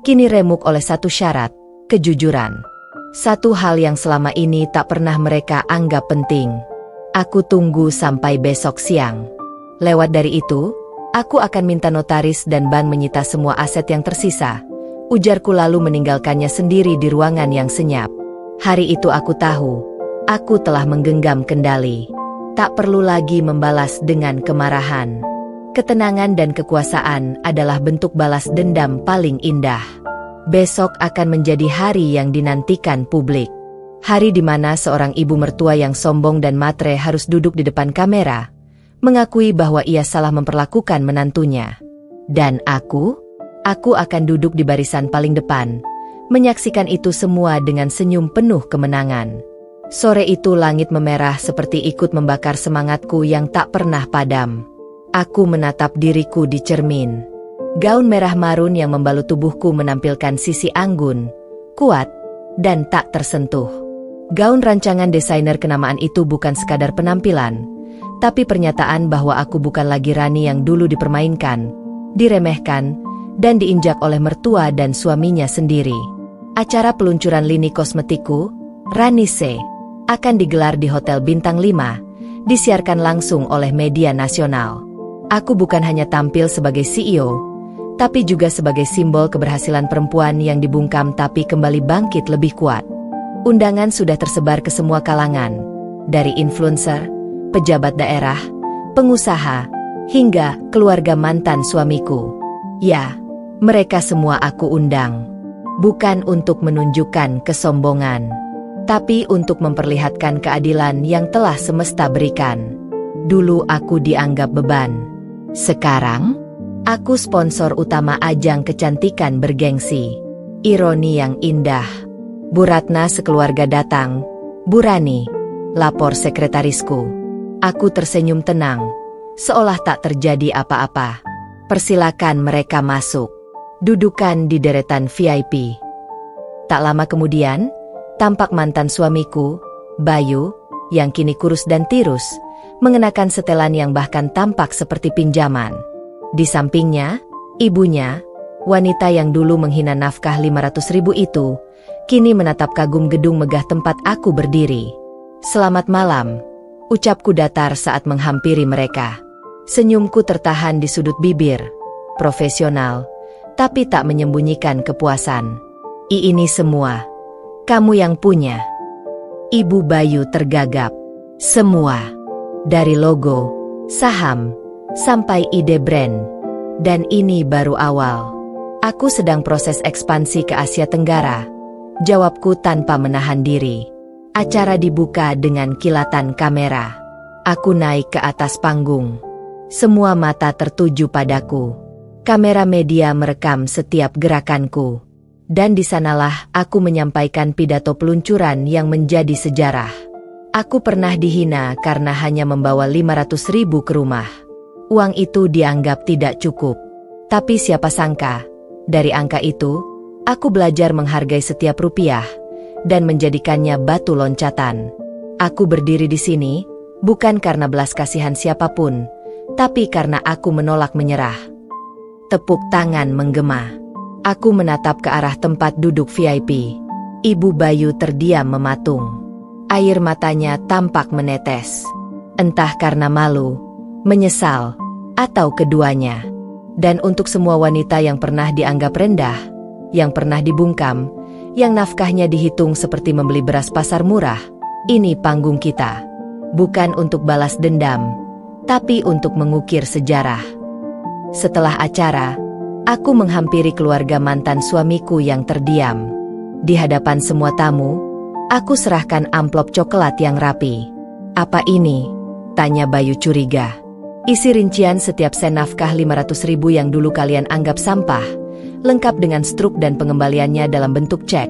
kini remuk oleh satu syarat, kejujuran. Satu hal yang selama ini tak pernah mereka anggap penting. Aku tunggu sampai besok siang. Lewat dari itu, aku akan minta notaris dan bank menyita semua aset yang tersisa. Ujarku lalu meninggalkannya sendiri di ruangan yang senyap. Hari itu aku tahu, aku telah menggenggam kendali. Tak perlu lagi membalas dengan kemarahan. Ketenangan dan kekuasaan adalah bentuk balas dendam paling indah. Besok akan menjadi hari yang dinantikan publik. Hari di mana seorang ibu mertua yang sombong dan matre harus duduk di depan kamera, mengakui bahwa ia salah memperlakukan menantunya. Dan aku akan duduk di barisan paling depan, menyaksikan itu semua dengan senyum penuh kemenangan. Sore itu langit memerah seperti ikut membakar semangatku yang tak pernah padam. Aku menatap diriku di cermin. Gaun merah marun yang membalut tubuhku menampilkan sisi anggun, kuat, dan tak tersentuh. Gaun rancangan desainer kenamaan itu bukan sekadar penampilan, tapi pernyataan bahwa aku bukan lagi Rani yang dulu dipermainkan, diremehkan, dan diinjak oleh mertua dan suaminya sendiri. Acara peluncuran lini kosmetikku, Rani C, akan digelar di Hotel Bintang 5, disiarkan langsung oleh media nasional. Aku bukan hanya tampil sebagai CEO, tapi juga sebagai simbol keberhasilan perempuan yang dibungkam tapi kembali bangkit lebih kuat. Undangan sudah tersebar ke semua kalangan, dari influencer, pejabat daerah, pengusaha, hingga keluarga mantan suamiku. Ya, mereka semua aku undang. Bukan untuk menunjukkan kesombongan, tapi untuk memperlihatkan keadilan yang telah semesta berikan. Dulu aku dianggap beban. Sekarang, aku sponsor utama ajang kecantikan bergengsi. Ironi yang indah. Bu Ratna sekeluarga datang. Bu Rani, lapor sekretarisku. Aku tersenyum tenang, seolah tak terjadi apa-apa. Persilakan mereka masuk. Dudukan di deretan VIP. Tak lama kemudian, tampak mantan suamiku, Bayu, yang kini kurus dan tirus, mengenakan setelan yang bahkan tampak seperti pinjaman. Di sampingnya, ibunya, wanita yang dulu menghina nafkah 500.000 itu, kini menatap kagum gedung megah tempat aku berdiri. Selamat malam, ucapku datar saat menghampiri mereka. Senyumku tertahan di sudut bibir, profesional, tapi tak menyembunyikan kepuasan. Ini semua, kamu yang punya. Ibu Bayu tergagap. Semua, dari logo, saham, sampai ide brand. Dan ini baru awal. Aku sedang proses ekspansi ke Asia Tenggara. Jawabku tanpa menahan diri. Acara dibuka dengan kilatan kamera. Aku naik ke atas panggung. Semua mata tertuju padaku. Kamera media merekam setiap gerakanku. Dan di sanalah aku menyampaikan pidato peluncuran yang menjadi sejarah. Aku pernah dihina karena hanya membawa 500.000 ke rumah. Uang itu dianggap tidak cukup. Tapi siapa sangka, dari angka itu, aku belajar menghargai setiap rupiah dan menjadikannya batu loncatan. Aku berdiri di sini bukan karena belas kasihan siapapun, tapi karena aku menolak menyerah. Tepuk tangan menggema. Aku menatap ke arah tempat duduk VIP. Ibu Bayu terdiam mematung. Air matanya tampak menetes. Entah karena malu, menyesal, atau keduanya. Dan untuk semua wanita yang pernah dianggap rendah, yang pernah dibungkam, yang nafkahnya dihitung seperti membeli beras pasar murah, ini panggung kita. Bukan untuk balas dendam, tapi untuk mengukir sejarah. Setelah acara, aku menghampiri keluarga mantan suamiku yang terdiam. Di hadapan semua tamu, Aku serahkan amplop coklat yang rapi. "Apa ini?" tanya Bayu curiga. "Isi rincian setiap sen nafkah 500.000 yang dulu kalian anggap sampah, lengkap dengan struk dan pengembaliannya dalam bentuk cek.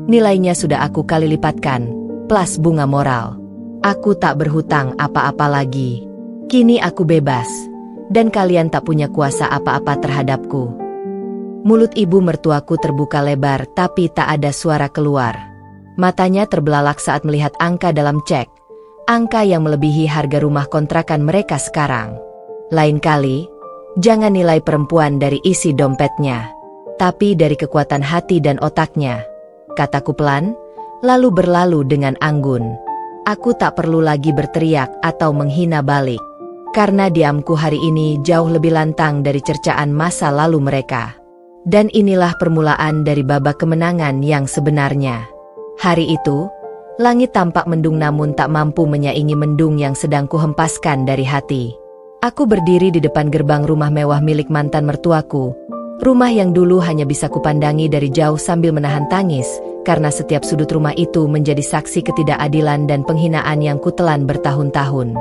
Nilainya sudah aku kali lipatkan, plus bunga moral. Aku tak berhutang apa-apa lagi. Kini aku bebas, dan kalian tak punya kuasa apa-apa terhadapku." Mulut ibu mertuaku terbuka lebar tapi tak ada suara keluar. Matanya terbelalak saat melihat angka dalam cek. Angka yang melebihi harga rumah kontrakan mereka sekarang. "Lain kali, jangan nilai perempuan dari isi dompetnya, tapi dari kekuatan hati dan otaknya," kataku pelan, lalu berlalu dengan anggun. Aku tak perlu lagi berteriak atau menghina balik, karena diamku hari ini jauh lebih lantang dari cercaan masa lalu mereka. Dan inilah permulaan dari babak kemenangan yang sebenarnya. Hari itu, langit tampak mendung namun tak mampu menyaingi mendung yang sedang kuhempaskan dari hati. Aku berdiri di depan gerbang rumah mewah milik mantan mertuaku. Rumah yang dulu hanya bisa kupandangi dari jauh sambil menahan tangis, karena setiap sudut rumah itu menjadi saksi ketidakadilan dan penghinaan yang kutelan bertahun-tahun.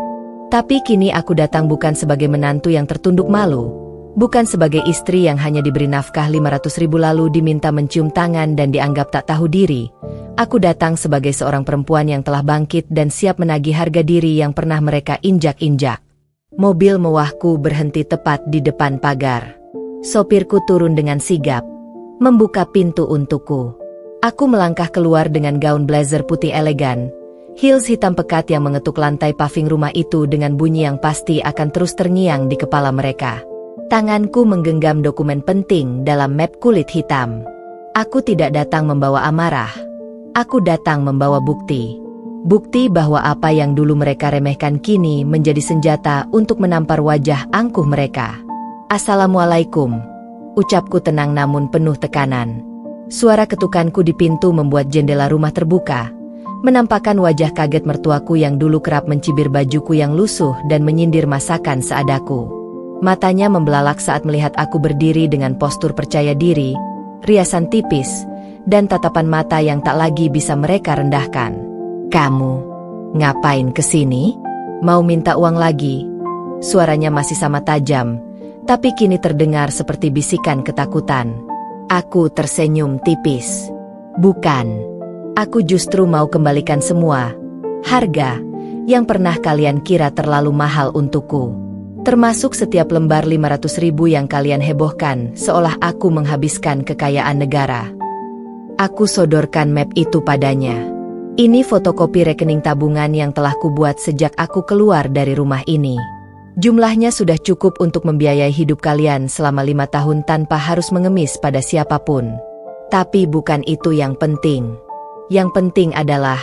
Tapi kini aku datang bukan sebagai menantu yang tertunduk malu, bukan sebagai istri yang hanya diberi nafkah 500.000 lalu diminta mencium tangan dan dianggap tak tahu diri. Aku datang sebagai seorang perempuan yang telah bangkit dan siap menagih harga diri yang pernah mereka injak-injak. Mobil mewahku berhenti tepat di depan pagar. Sopirku turun dengan sigap, membuka pintu untukku. Aku melangkah keluar dengan gaun blazer putih elegan, heels hitam pekat yang mengetuk lantai paving rumah itu dengan bunyi yang pasti akan terus terngiang di kepala mereka. Tanganku menggenggam dokumen penting dalam map kulit hitam. Aku tidak datang membawa amarah. Aku datang membawa bukti. Bukti bahwa apa yang dulu mereka remehkan kini menjadi senjata untuk menampar wajah angkuh mereka. "Assalamualaikum," ucapku tenang namun penuh tekanan. Suara ketukanku di pintu membuat jendela rumah terbuka, menampakkan wajah kaget mertuaku yang dulu kerap mencibir bajuku yang lusuh dan menyindir masakan seadaku. Matanya membelalak saat melihat aku berdiri dengan postur percaya diri, riasan tipis, dan tatapan mata yang tak lagi bisa mereka rendahkan. "Kamu ngapain kesini? Mau minta uang lagi?" Suaranya masih sama tajam, tapi kini terdengar seperti bisikan ketakutan. Aku tersenyum tipis. "Bukan. Aku justru mau kembalikan semua harga yang pernah kalian kira terlalu mahal untukku. Termasuk setiap lembar 500.000 yang kalian hebohkan seolah aku menghabiskan kekayaan negara." Aku sodorkan map itu padanya. "Ini fotokopi rekening tabungan yang telah kubuat sejak aku keluar dari rumah ini. Jumlahnya sudah cukup untuk membiayai hidup kalian selama 5 tahun tanpa harus mengemis pada siapapun. Tapi bukan itu yang penting. Yang penting adalah,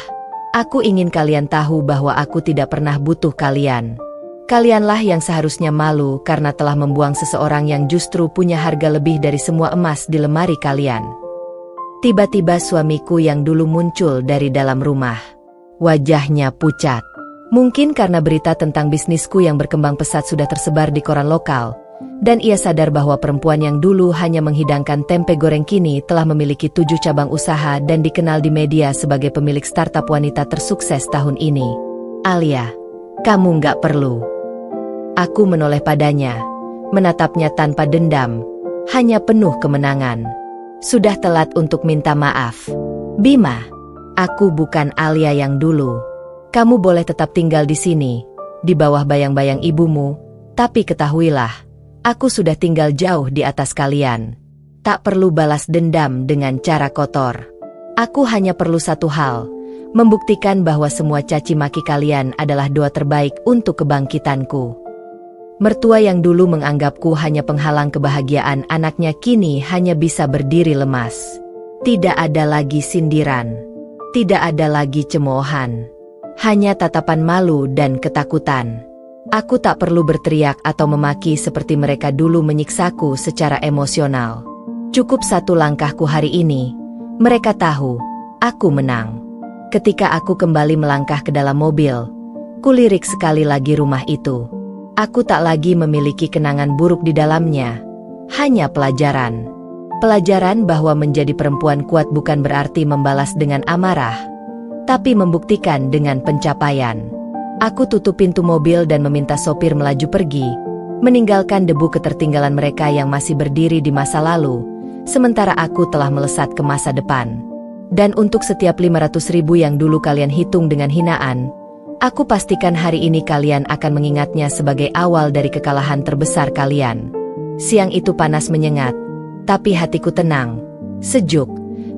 aku ingin kalian tahu bahwa aku tidak pernah butuh kalian. Kalianlah yang seharusnya malu karena telah membuang seseorang yang justru punya harga lebih dari semua emas di lemari kalian." Tiba-tiba suamiku yang dulu muncul dari dalam rumah. Wajahnya pucat. Mungkin karena berita tentang bisnisku yang berkembang pesat sudah tersebar di koran lokal, dan ia sadar bahwa perempuan yang dulu hanya menghidangkan tempe goreng kini telah memiliki 7 cabang usaha dan dikenal di media sebagai pemilik startup wanita tersukses tahun ini. "Alia, kamu nggak perlu." Aku menoleh padanya, menatapnya tanpa dendam, hanya penuh kemenangan. "Sudah telat untuk minta maaf, Bima. Aku bukan Alia yang dulu. Kamu boleh tetap tinggal di sini, di bawah bayang-bayang ibumu, tapi ketahuilah, aku sudah tinggal jauh di atas kalian. Tak perlu balas dendam dengan cara kotor. Aku hanya perlu satu hal, membuktikan bahwa semua caci maki kalian adalah doa terbaik untuk kebangkitanku." Mertua yang dulu menganggapku hanya penghalang kebahagiaan anaknya kini hanya bisa berdiri lemas. Tidak ada lagi sindiran. Tidak ada lagi cemoohan. Hanya tatapan malu dan ketakutan. Aku tak perlu berteriak atau memaki seperti mereka dulu menyiksaku secara emosional. Cukup satu langkahku hari ini. Mereka tahu, aku menang. Ketika aku kembali melangkah ke dalam mobil, kulirik sekali lagi rumah itu. Aku tak lagi memiliki kenangan buruk di dalamnya, hanya pelajaran. Pelajaran bahwa menjadi perempuan kuat bukan berarti membalas dengan amarah, tapi membuktikan dengan pencapaian. Aku tutup pintu mobil dan meminta sopir melaju pergi, meninggalkan debu ketertinggalan mereka yang masih berdiri di masa lalu, sementara aku telah melesat ke masa depan. Dan untuk setiap 500.000 yang dulu kalian hitung dengan hinaan, aku pastikan hari ini kalian akan mengingatnya sebagai awal dari kekalahan terbesar kalian. Siang itu panas menyengat, tapi hatiku tenang, sejuk,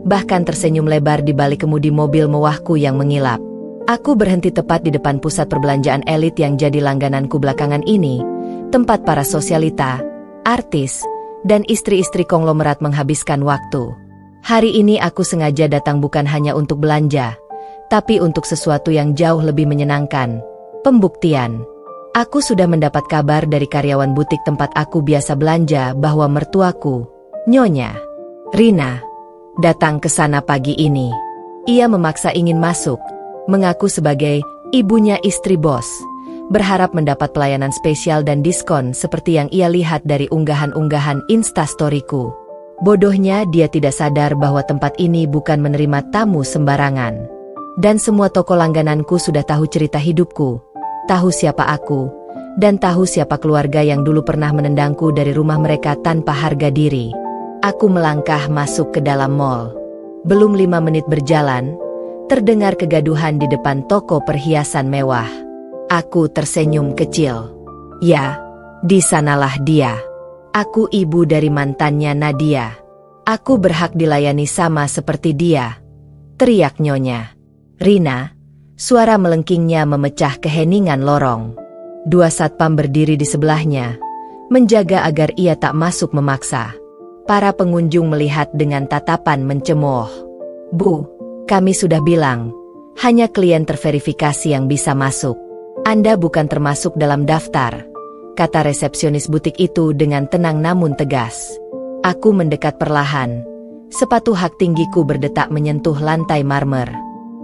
bahkan tersenyum lebar di balik kemudi mobil mewahku yang mengilap. Aku berhenti tepat di depan pusat perbelanjaan elit yang jadi langgananku belakangan ini, tempat para sosialita, artis, dan istri-istri konglomerat menghabiskan waktu. Hari ini aku sengaja datang bukan hanya untuk belanja, tapi untuk sesuatu yang jauh lebih menyenangkan, pembuktian. Aku sudah mendapat kabar dari karyawan butik tempat aku biasa belanja bahwa mertuaku, Nyonya Rina, datang ke sana pagi ini. Ia memaksa ingin masuk, mengaku sebagai ibunya istri bos, berharap mendapat pelayanan spesial dan diskon seperti yang ia lihat dari unggahan-unggahan Instastoryku. Bodohnya dia tidak sadar bahwa tempat ini bukan menerima tamu sembarangan. Dan semua toko langgananku sudah tahu cerita hidupku, tahu siapa aku, dan tahu siapa keluarga yang dulu pernah menendangku dari rumah mereka tanpa harga diri. Aku melangkah masuk ke dalam mall. Belum 5 menit berjalan, terdengar kegaduhan di depan toko perhiasan mewah. Aku tersenyum kecil. Ya, di sanalah dia. Aku ibu dari mantannya Nadia. Aku berhak dilayani sama seperti dia, teriak Nyonya Rina. Suara melengkingnya memecah keheningan lorong. 2 satpam berdiri di sebelahnya, menjaga agar ia tak masuk memaksa. Para pengunjung melihat dengan tatapan mencemooh. Bu, kami sudah bilang, hanya klien terverifikasi yang bisa masuk. Anda bukan termasuk dalam daftar, kata resepsionis butik itu dengan tenang namun tegas. Aku mendekat perlahan. Sepatu hak tinggiku berdetak menyentuh lantai marmer.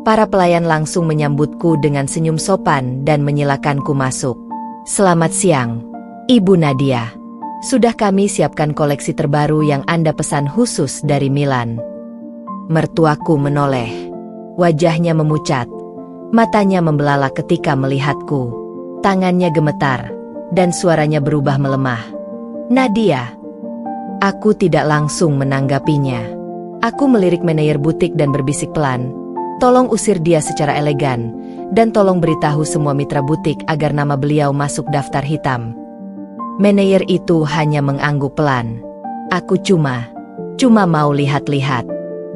Para pelayan langsung menyambutku dengan senyum sopan dan menyilakanku masuk. Selamat siang, Ibu Nadia. Sudah kami siapkan koleksi terbaru yang Anda pesan khusus dari Milan. Mertuaku menoleh. Wajahnya memucat. Matanya membelalak ketika melihatku. Tangannya gemetar, dan suaranya berubah melemah. Nadia. Aku tidak langsung menanggapinya. Aku melirik manajer butik dan berbisik pelan. Tolong usir dia secara elegan, dan tolong beritahu semua mitra butik agar nama beliau masuk daftar hitam. Manajer itu hanya mengangguk pelan. Aku cuma mau lihat-lihat.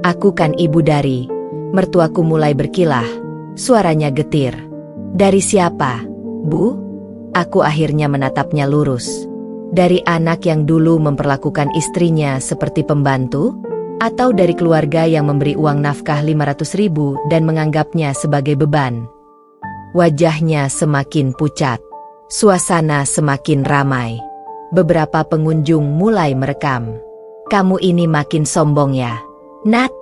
Aku kan ibu dari. Mertuaku mulai berkilah. Suaranya getir. Dari siapa, Bu? Aku akhirnya menatapnya lurus. Dari anak yang dulu memperlakukan istrinya seperti pembantu? Atau dari keluarga yang memberi uang nafkah 500.000 dan menganggapnya sebagai beban? Wajahnya semakin pucat. Suasana semakin ramai. Beberapa pengunjung mulai merekam. Kamu ini makin sombong ya, Nat?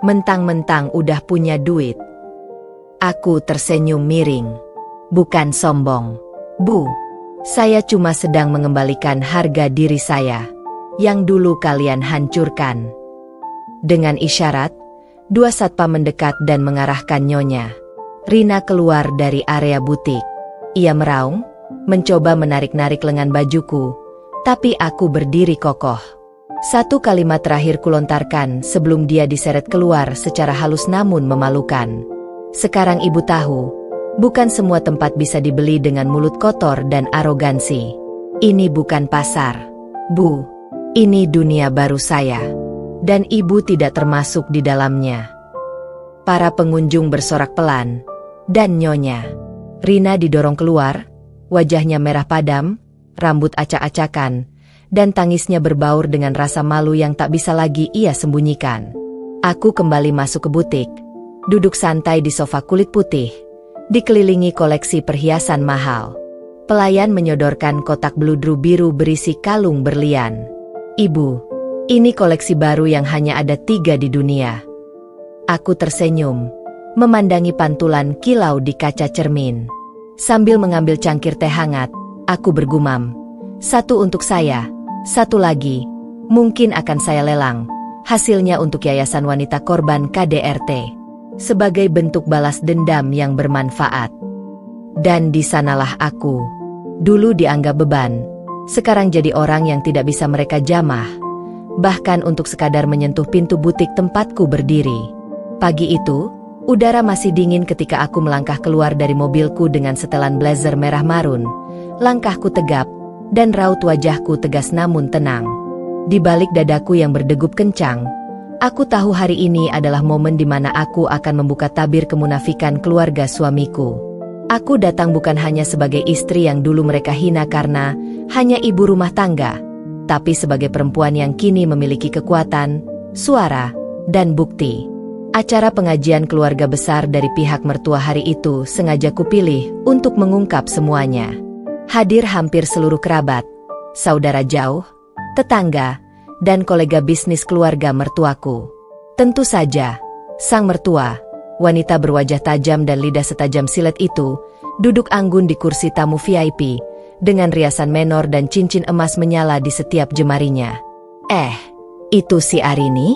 Mentang-mentang udah punya duit. Aku tersenyum miring. Bukan sombong, Bu. Saya cuma sedang mengembalikan harga diri saya, yang dulu kalian hancurkan. Dengan isyarat, 2 satpam mendekat dan mengarahkan Nyonya Rina keluar dari area butik. Ia meraung, mencoba menarik-narik lengan bajuku, tapi aku berdiri kokoh. 1 kalimat terakhir kulontarkan sebelum dia diseret keluar secara halus namun memalukan. Sekarang ibu tahu, bukan semua tempat bisa dibeli dengan mulut kotor dan arogansi. Ini bukan pasar, Bu. Ini dunia baru saya. Dan ibu tidak termasuk di dalamnya. Para pengunjung bersorak pelan, dan Nyonya Rina didorong keluar, wajahnya merah padam, rambut acak-acakan, dan tangisnya berbaur dengan rasa malu yang tak bisa lagi ia sembunyikan. Aku kembali masuk ke butik, duduk santai di sofa kulit putih, dikelilingi koleksi perhiasan mahal. Pelayan menyodorkan kotak beludru biru berisi kalung berlian. Ibu, ini koleksi baru yang hanya ada 3 di dunia. Aku tersenyum, memandangi pantulan kilau di kaca cermin. Sambil mengambil cangkir teh hangat, aku bergumam. 1 untuk saya, 1 lagi, mungkin akan saya lelang. Hasilnya untuk Yayasan Wanita Korban KDRT. sebagai bentuk balas dendam yang bermanfaat. Dan di sanalah aku. Dulu dianggap beban, sekarang jadi orang yang tidak bisa mereka jamah. Bahkan untuk sekadar menyentuh pintu butik tempatku berdiri. Pagi itu, udara masih dingin ketika aku melangkah keluar dari mobilku dengan setelan blazer merah marun. Langkahku tegap, dan raut wajahku tegas namun tenang. Di balik dadaku yang berdegup kencang, aku tahu hari ini adalah momen di mana aku akan membuka tabir kemunafikan keluarga suamiku. Aku datang bukan hanya sebagai istri yang dulu mereka hina karena hanya ibu rumah tangga, tapi sebagai perempuan yang kini memiliki kekuatan, suara, dan bukti. Acara pengajian keluarga besar dari pihak mertua hari itu sengaja kupilih untuk mengungkap semuanya. Hadir hampir seluruh kerabat, saudara jauh, tetangga, dan kolega bisnis keluarga mertuaku. Tentu saja, sang mertua, wanita berwajah tajam dan lidah setajam silet itu, duduk anggun di kursi tamu VIP, dengan riasan menor dan cincin emas menyala di setiap jemarinya. Itu si Arini?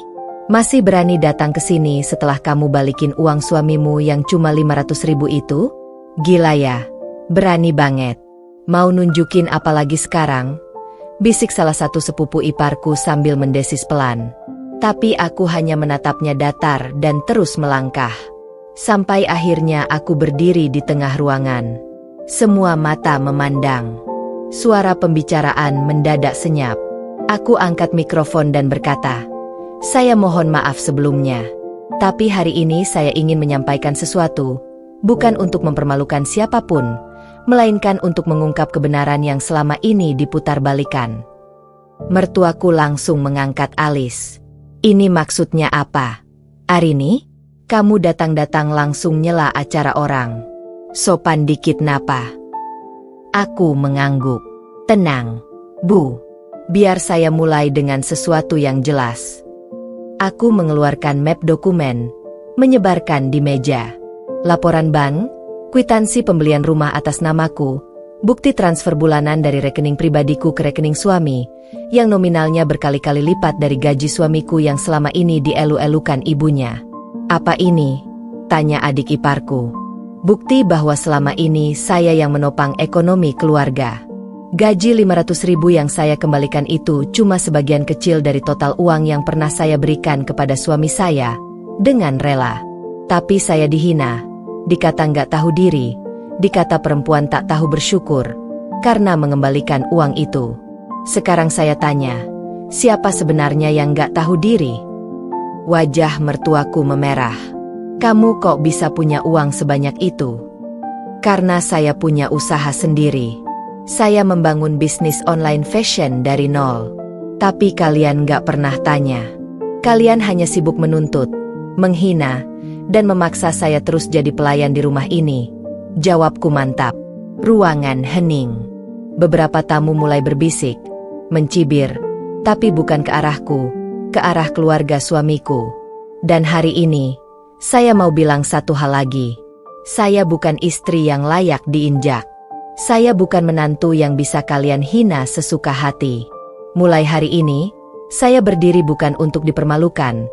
Masih berani datang ke sini setelah kamu balikin uang suamimu yang cuma 500.000 itu? Gila ya, berani banget. Mau nunjukin apa lagi sekarang? Bisik salah satu sepupu iparku sambil mendesis pelan. Tapi aku hanya menatapnya datar dan terus melangkah. Sampai akhirnya aku berdiri di tengah ruangan. Semua mata memandang. Suara pembicaraan mendadak senyap. Aku angkat mikrofon dan berkata, "Saya mohon maaf sebelumnya. Tapi hari ini saya ingin menyampaikan sesuatu, bukan untuk mempermalukan siapapun, melainkan untuk mengungkap kebenaran yang selama ini diputarbalikkan." Mertuaku langsung mengangkat alis. "Ini maksudnya apa? Arini? Kamu datang-datang langsung nyela acara orang. Sopan dikit napa?" Aku mengangguk. "Tenang, Bu. Biar saya mulai dengan sesuatu yang jelas." Aku mengeluarkan map dokumen, menyebarkan di meja. Laporan bank, kwitansi pembelian rumah atas namaku, bukti transfer bulanan dari rekening pribadiku ke rekening suami, yang nominalnya berkali-kali lipat dari gaji suamiku yang selama ini dielu-elukan ibunya. "Apa ini?" tanya adik iparku. "Bukti bahwa selama ini saya yang menopang ekonomi keluarga. Gaji 500.000 yang saya kembalikan itu cuma sebagian kecil dari total uang yang pernah saya berikan kepada suami saya, dengan rela. Tapi saya dihina, dikata nggak tahu diri, dikata perempuan tak tahu bersyukur, karena mengembalikan uang itu. Sekarang saya tanya, siapa sebenarnya yang nggak tahu diri?" Wajah mertuaku memerah. "Kamu kok bisa punya uang sebanyak itu?" "Karena saya punya usaha sendiri. Saya membangun bisnis online fashion dari nol. Tapi kalian nggak pernah tanya. Kalian hanya sibuk menuntut, menghina, dan memaksa saya terus jadi pelayan di rumah ini." Jawabku mantap. Ruangan hening. Beberapa tamu mulai berbisik, mencibir, tapi bukan ke arahku, ke arah keluarga suamiku. Dan hari ini, saya mau bilang satu hal lagi. Saya bukan istri yang layak diinjak. Saya bukan menantu yang bisa kalian hina sesuka hati. Mulai hari ini, saya berdiri bukan untuk dipermalukan,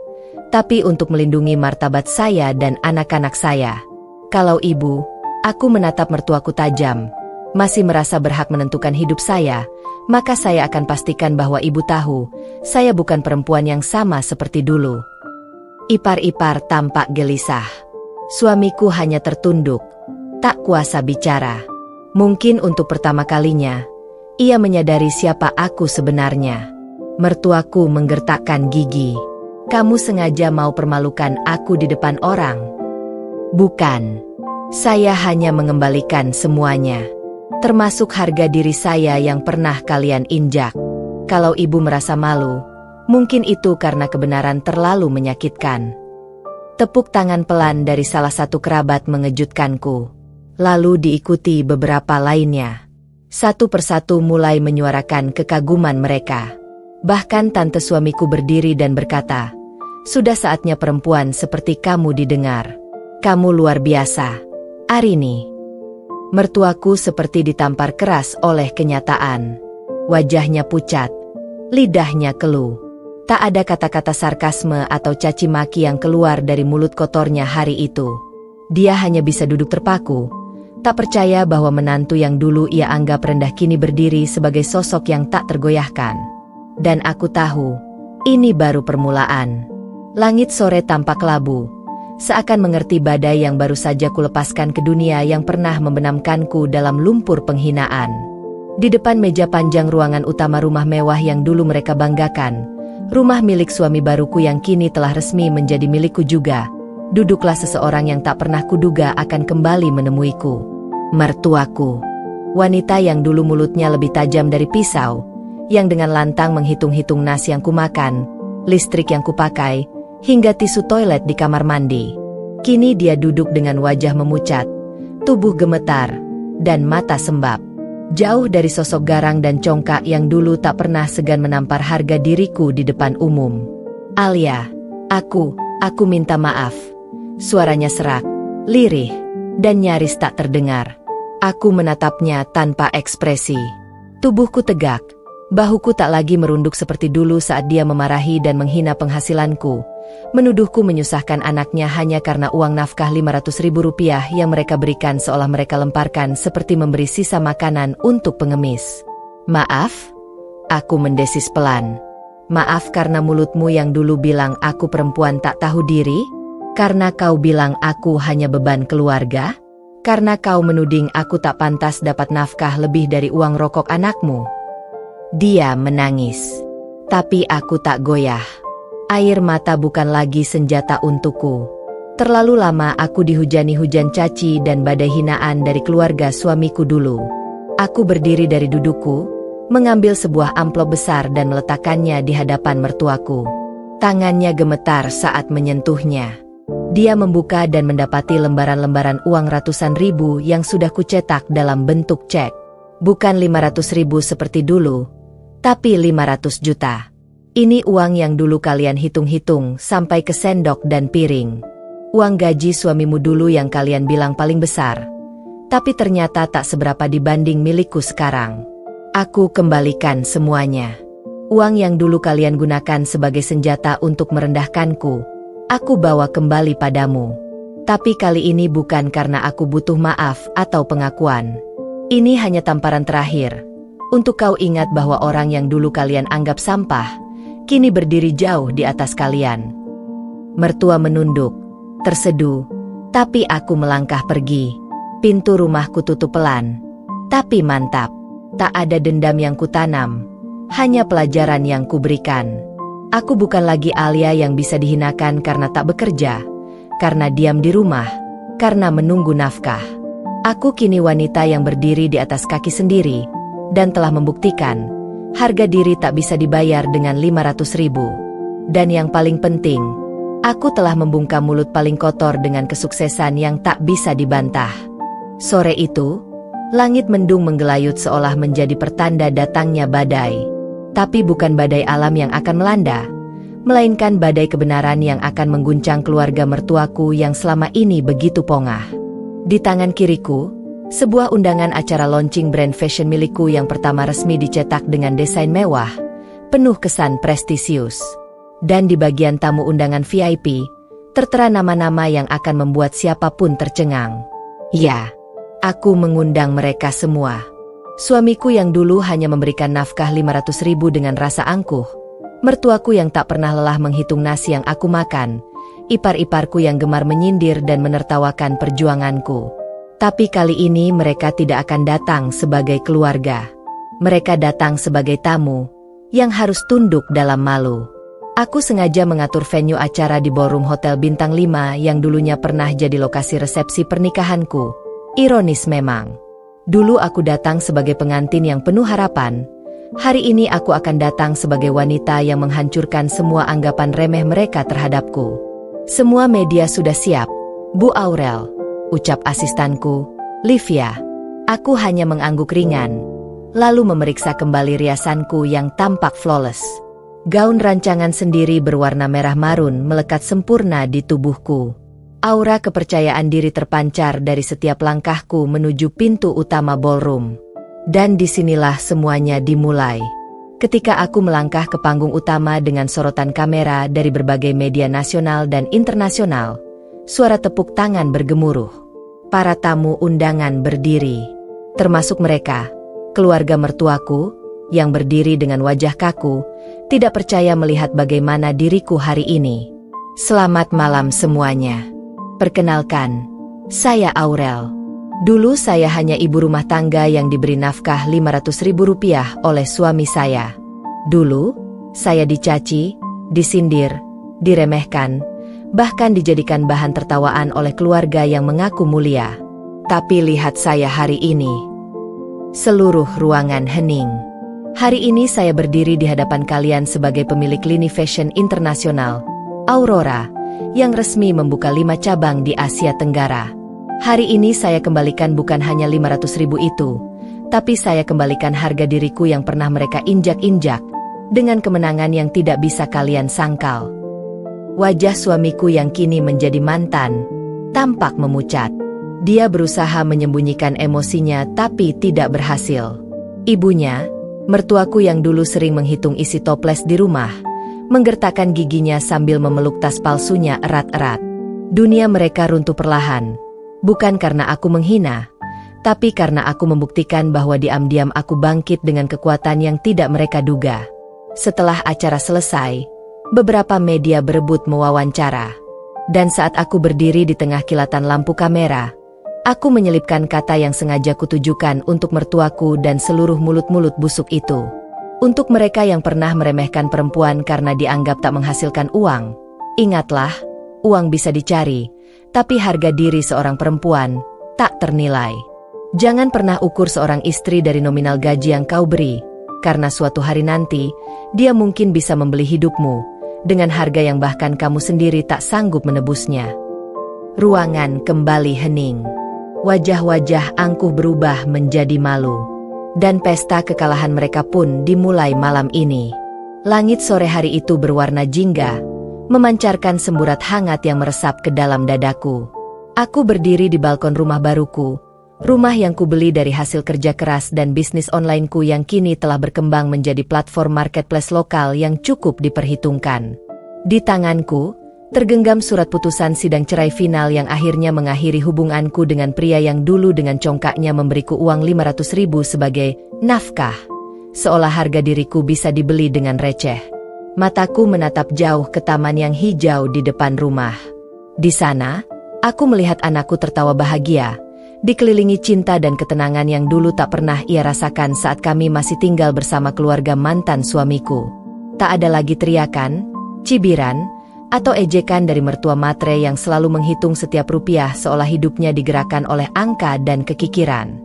tapi untuk melindungi martabat saya dan anak-anak saya. Kalau ibu, aku menatap mertuaku tajam, masih merasa berhak menentukan hidup saya, maka saya akan pastikan bahwa ibu tahu, saya bukan perempuan yang sama seperti dulu. Ipar-ipar tampak gelisah. Suamiku hanya tertunduk, tak kuasa bicara. Mungkin untuk pertama kalinya, ia menyadari siapa aku sebenarnya. Mertuaku menggertakkan gigi. "Kamu sengaja mau permalukan aku di depan orang?" "Bukan. Saya hanya mengembalikan semuanya. Termasuk harga diri saya yang pernah kalian injak. Kalau ibu merasa malu, mungkin itu karena kebenaran terlalu menyakitkan." Tepuk tangan pelan dari salah satu kerabat mengejutkanku. Lalu diikuti beberapa lainnya. Satu persatu mulai menyuarakan kekaguman mereka. Bahkan tante suamiku berdiri dan berkata, "Sudah saatnya perempuan seperti kamu didengar. Kamu luar biasa, Arini." Mertuaku seperti ditampar keras oleh kenyataan. Wajahnya pucat, lidahnya keluh. Tak ada kata-kata sarkasme atau caci maki yang keluar dari mulut kotornya hari itu. Dia hanya bisa duduk terpaku, tak percaya bahwa menantu yang dulu ia anggap rendah kini berdiri sebagai sosok yang tak tergoyahkan. Dan aku tahu, ini baru permulaan. Langit sore tampak labu, seakan mengerti badai yang baru saja kulepaskan ke dunia yang pernah membenamkanku dalam lumpur penghinaan. Di depan meja panjang ruangan utama rumah mewah yang dulu mereka banggakan, rumah milik suami baruku yang kini telah resmi menjadi milikku juga, duduklah seseorang yang tak pernah kuduga akan kembali menemuiku. Mertuaku. Wanita yang dulu mulutnya lebih tajam dari pisau, yang dengan lantang menghitung-hitung nasi yang kumakan, listrik yang kupakai, hingga tisu toilet di kamar mandi. Kini dia duduk dengan wajah memucat, tubuh gemetar, dan mata sembab. Jauh dari sosok garang dan congkak yang dulu tak pernah segan menampar harga diriku di depan umum. Alia, aku minta maaf. Suaranya serak, lirih, dan nyaris tak terdengar. Aku menatapnya tanpa ekspresi. Tubuhku tegak, bahuku tak lagi merunduk seperti dulu saat dia memarahi dan menghina penghasilanku, menuduhku menyusahkan anaknya hanya karena uang nafkah Rp500.000 yang mereka berikan seolah mereka lemparkan seperti memberi sisa makanan untuk pengemis. Maaf? Aku mendesis pelan. Maaf karena mulutmu yang dulu bilang aku perempuan tak tahu diri? Karena kau bilang aku hanya beban keluarga? Karena kau menuding aku tak pantas dapat nafkah lebih dari uang rokok anakmu? Dia menangis. Tapi aku tak goyah. Air mata bukan lagi senjata untukku. Terlalu lama aku dihujani hujan caci dan badai hinaan dari keluarga suamiku dulu. Aku berdiri dari dudukku, mengambil sebuah amplop besar dan meletakkannya di hadapan mertuaku. Tangannya gemetar saat menyentuhnya. Dia membuka dan mendapati lembaran-lembaran uang ratusan ribu yang sudah kucetak dalam bentuk cek. Bukan 500.000 seperti dulu, tapi 500 juta. Ini uang yang dulu kalian hitung-hitung sampai ke sendok dan piring. Uang gaji suamimu dulu yang kalian bilang paling besar. Tapi ternyata tak seberapa dibanding milikku sekarang. Aku kembalikan semuanya. Uang yang dulu kalian gunakan sebagai senjata untuk merendahkanku, aku bawa kembali padamu. Tapi kali ini bukan karena aku butuh maaf atau pengakuan. Ini hanya tamparan terakhir. Untuk kau ingat bahwa orang yang dulu kalian anggap sampah, kini berdiri jauh di atas kalian. Mertua menunduk, terseduh, tapi aku melangkah pergi. Pintu rumahku tutup pelan. Tapi mantap, tak ada dendam yang kutanam, hanya pelajaran yang kuberikan. Aku bukan lagi Alia yang bisa dihinakan karena tak bekerja, karena diam di rumah, karena menunggu nafkah. Aku kini wanita yang berdiri di atas kaki sendiri, dan telah membuktikan, harga diri tak bisa dibayar dengan 500.000. Dan yang paling penting, aku telah membungkam mulut paling kotor dengan kesuksesan yang tak bisa dibantah. Sore itu, langit mendung menggelayut seolah menjadi pertanda datangnya badai. Tapi bukan badai alam yang akan melanda, melainkan badai kebenaran yang akan mengguncang keluarga mertuaku yang selama ini begitu pongah. Di tangan kiriku, sebuah undangan acara launching brand fashion milikku yang pertama resmi dicetak dengan desain mewah, penuh kesan prestisius. Dan di bagian tamu undangan VIP, tertera nama-nama yang akan membuat siapapun tercengang. Ya, aku mengundang mereka semua. Suamiku yang dulu hanya memberikan nafkah 500.000 dengan rasa angkuh, mertuaku yang tak pernah lelah menghitung nasi yang aku makan, ipar-iparku yang gemar menyindir dan menertawakan perjuanganku. Tapi kali ini mereka tidak akan datang sebagai keluarga. Mereka datang sebagai tamu, yang harus tunduk dalam malu. Aku sengaja mengatur venue acara di ballroom Hotel Bintang 5 yang dulunya pernah jadi lokasi resepsi pernikahanku. Ironis memang. Dulu aku datang sebagai pengantin yang penuh harapan. Hari ini aku akan datang sebagai wanita yang menghancurkan semua anggapan remeh mereka terhadapku. Semua media sudah siap, Bu Aurel, ucap asistanku, Livia. Aku hanya mengangguk ringan, lalu memeriksa kembali riasanku yang tampak flawless. Gaun rancangan sendiri berwarna merah marun melekat sempurna di tubuhku. Aura kepercayaan diri terpancar dari setiap langkahku menuju pintu utama ballroom. Dan disinilah semuanya dimulai. Ketika aku melangkah ke panggung utama dengan sorotan kamera dari berbagai media nasional dan internasional, suara tepuk tangan bergemuruh. Para tamu undangan berdiri, termasuk mereka, keluarga mertuaku, yang berdiri dengan wajah kaku, tidak percaya melihat bagaimana diriku hari ini. Selamat malam semuanya. Perkenalkan, saya Aurel. Dulu saya hanya ibu rumah tangga yang diberi nafkah Rp500.000 oleh suami saya. Dulu, saya dicaci, disindir, diremehkan, bahkan dijadikan bahan tertawaan oleh keluarga yang mengaku mulia. Tapi lihat saya hari ini. Seluruh ruangan hening. Hari ini saya berdiri di hadapan kalian sebagai pemilik lini fashion internasional, Aurora, yang resmi membuka 5 cabang di Asia Tenggara. Hari ini saya kembalikan bukan hanya 500.000 itu, tapi saya kembalikan harga diriku yang pernah mereka injak-injak, dengan kemenangan yang tidak bisa kalian sangkal. Wajah suamiku yang kini menjadi mantan, tampak memucat. Dia berusaha menyembunyikan emosinya tapi tidak berhasil. Ibunya, mertuaku yang dulu sering menghitung isi toples di rumah, menggertakkan giginya sambil memeluk tas palsunya erat-erat. Dunia mereka runtuh perlahan. Bukan karena aku menghina, tapi karena aku membuktikan bahwa diam-diam aku bangkit dengan kekuatan yang tidak mereka duga. Setelah acara selesai, beberapa media berebut mewawancara. Dan saat aku berdiri di tengah kilatan lampu kamera, aku menyelipkan kata yang sengaja kutujukan untuk mertuaku dan seluruh mulut-mulut busuk itu. Untuk mereka yang pernah meremehkan perempuan karena dianggap tak menghasilkan uang, ingatlah, uang bisa dicari, tapi harga diri seorang perempuan tak ternilai. Jangan pernah ukur seorang istri dari nominal gaji yang kau beri, karena suatu hari nanti, dia mungkin bisa membeli hidupmu, dengan harga yang bahkan kamu sendiri tak sanggup menebusnya. Ruangan kembali hening. Wajah-wajah angkuh berubah menjadi malu. Dan pesta kekalahan mereka pun dimulai malam ini. Langit sore hari itu berwarna jingga, memancarkan semburat hangat yang meresap ke dalam dadaku. Aku berdiri di balkon rumah baruku, rumah yang kubeli dari hasil kerja keras dan bisnis onlineku yang kini telah berkembang menjadi platform marketplace lokal yang cukup diperhitungkan. Di tanganku, tergenggam surat putusan sidang cerai final yang akhirnya mengakhiri hubunganku dengan pria yang dulu dengan congkaknya memberiku uang 500.000 sebagai nafkah, seolah harga diriku bisa dibeli dengan receh. Mataku menatap jauh ke taman yang hijau di depan rumah. Di sana, aku melihat anakku tertawa bahagia, dikelilingi cinta dan ketenangan yang dulu tak pernah ia rasakan saat kami masih tinggal bersama keluarga mantan suamiku. Tak ada lagi teriakan, cibiran, atau ejekan dari mertua matre yang selalu menghitung setiap rupiah seolah hidupnya digerakkan oleh angka dan kekikiran.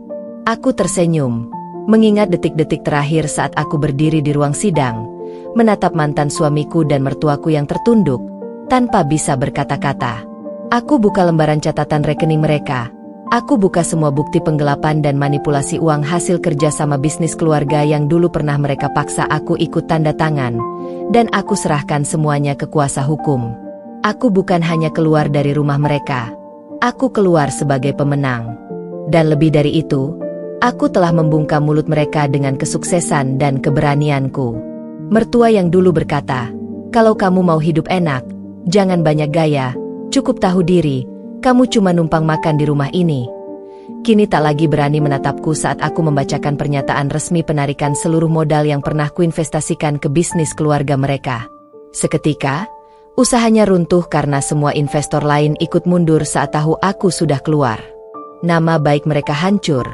Aku tersenyum, mengingat detik-detik terakhir saat aku berdiri di ruang sidang, menatap mantan suamiku dan mertuaku yang tertunduk, tanpa bisa berkata-kata. Aku buka lembaran catatan rekening mereka. Aku buka semua bukti penggelapan dan manipulasi uang hasil kerja sama bisnis keluarga yang dulu pernah mereka paksa aku ikut tanda tangan, dan aku serahkan semuanya ke kuasa hukum. Aku bukan hanya keluar dari rumah mereka, aku keluar sebagai pemenang. Dan lebih dari itu, aku telah membungkam mulut mereka dengan kesuksesan dan keberanianku. Mertua yang dulu berkata, kalau kamu mau hidup enak, jangan banyak gaya, cukup tahu diri, kamu cuma numpang makan di rumah ini. Kini tak lagi berani menatapku saat aku membacakan pernyataan resmi penarikan seluruh modal yang pernah kuinvestasikan ke bisnis keluarga mereka. Seketika, usahanya runtuh karena semua investor lain ikut mundur saat tahu aku sudah keluar. Nama baik mereka hancur,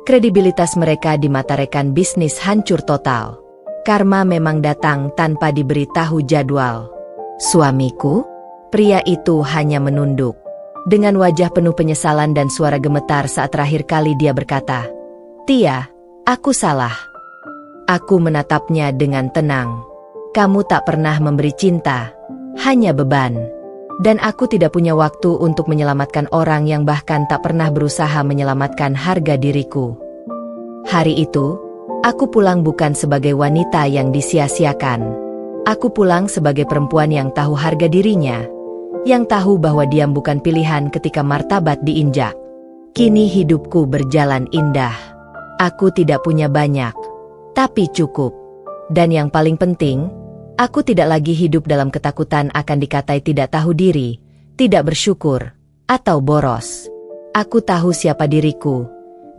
kredibilitas mereka di mata rekan bisnis hancur total. Karma memang datang tanpa diberitahu jadwal. Suamiku, pria itu hanya menunduk. Dengan wajah penuh penyesalan dan suara gemetar saat terakhir kali dia berkata, "Tia, aku salah." Aku menatapnya dengan tenang. Kamu tak pernah memberi cinta, hanya beban. Dan aku tidak punya waktu untuk menyelamatkan orang yang bahkan tak pernah berusaha menyelamatkan harga diriku. Hari itu, aku pulang bukan sebagai wanita yang disia-siakan. Aku pulang sebagai perempuan yang tahu harga dirinya, yang tahu bahwa diam bukan pilihan ketika martabat diinjak. Kini hidupku berjalan indah. Aku tidak punya banyak, tapi cukup. Dan yang paling penting, aku tidak lagi hidup dalam ketakutan akan dikatai tidak tahu diri, tidak bersyukur, atau boros. Aku tahu siapa diriku,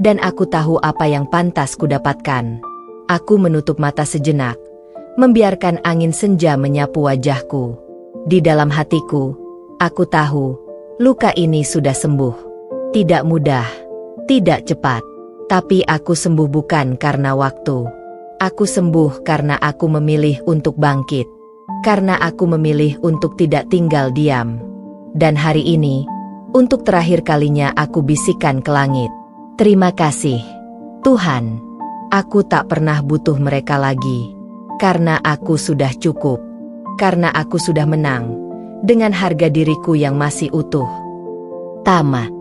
dan aku tahu apa yang pantas kudapatkan. Aku menutup mata sejenak, membiarkan angin senja menyapu wajahku. Di dalam hatiku, aku tahu, luka ini sudah sembuh. Tidak mudah, tidak cepat, tapi aku sembuh bukan karena waktu. Aku sembuh karena aku memilih untuk bangkit, karena aku memilih untuk tidak tinggal diam. Dan hari ini, untuk terakhir kalinya aku bisikan ke langit, terima kasih, Tuhan. Aku tak pernah butuh mereka lagi, karena aku sudah cukup, karena aku sudah menang, dengan harga diriku yang masih utuh. Tamat.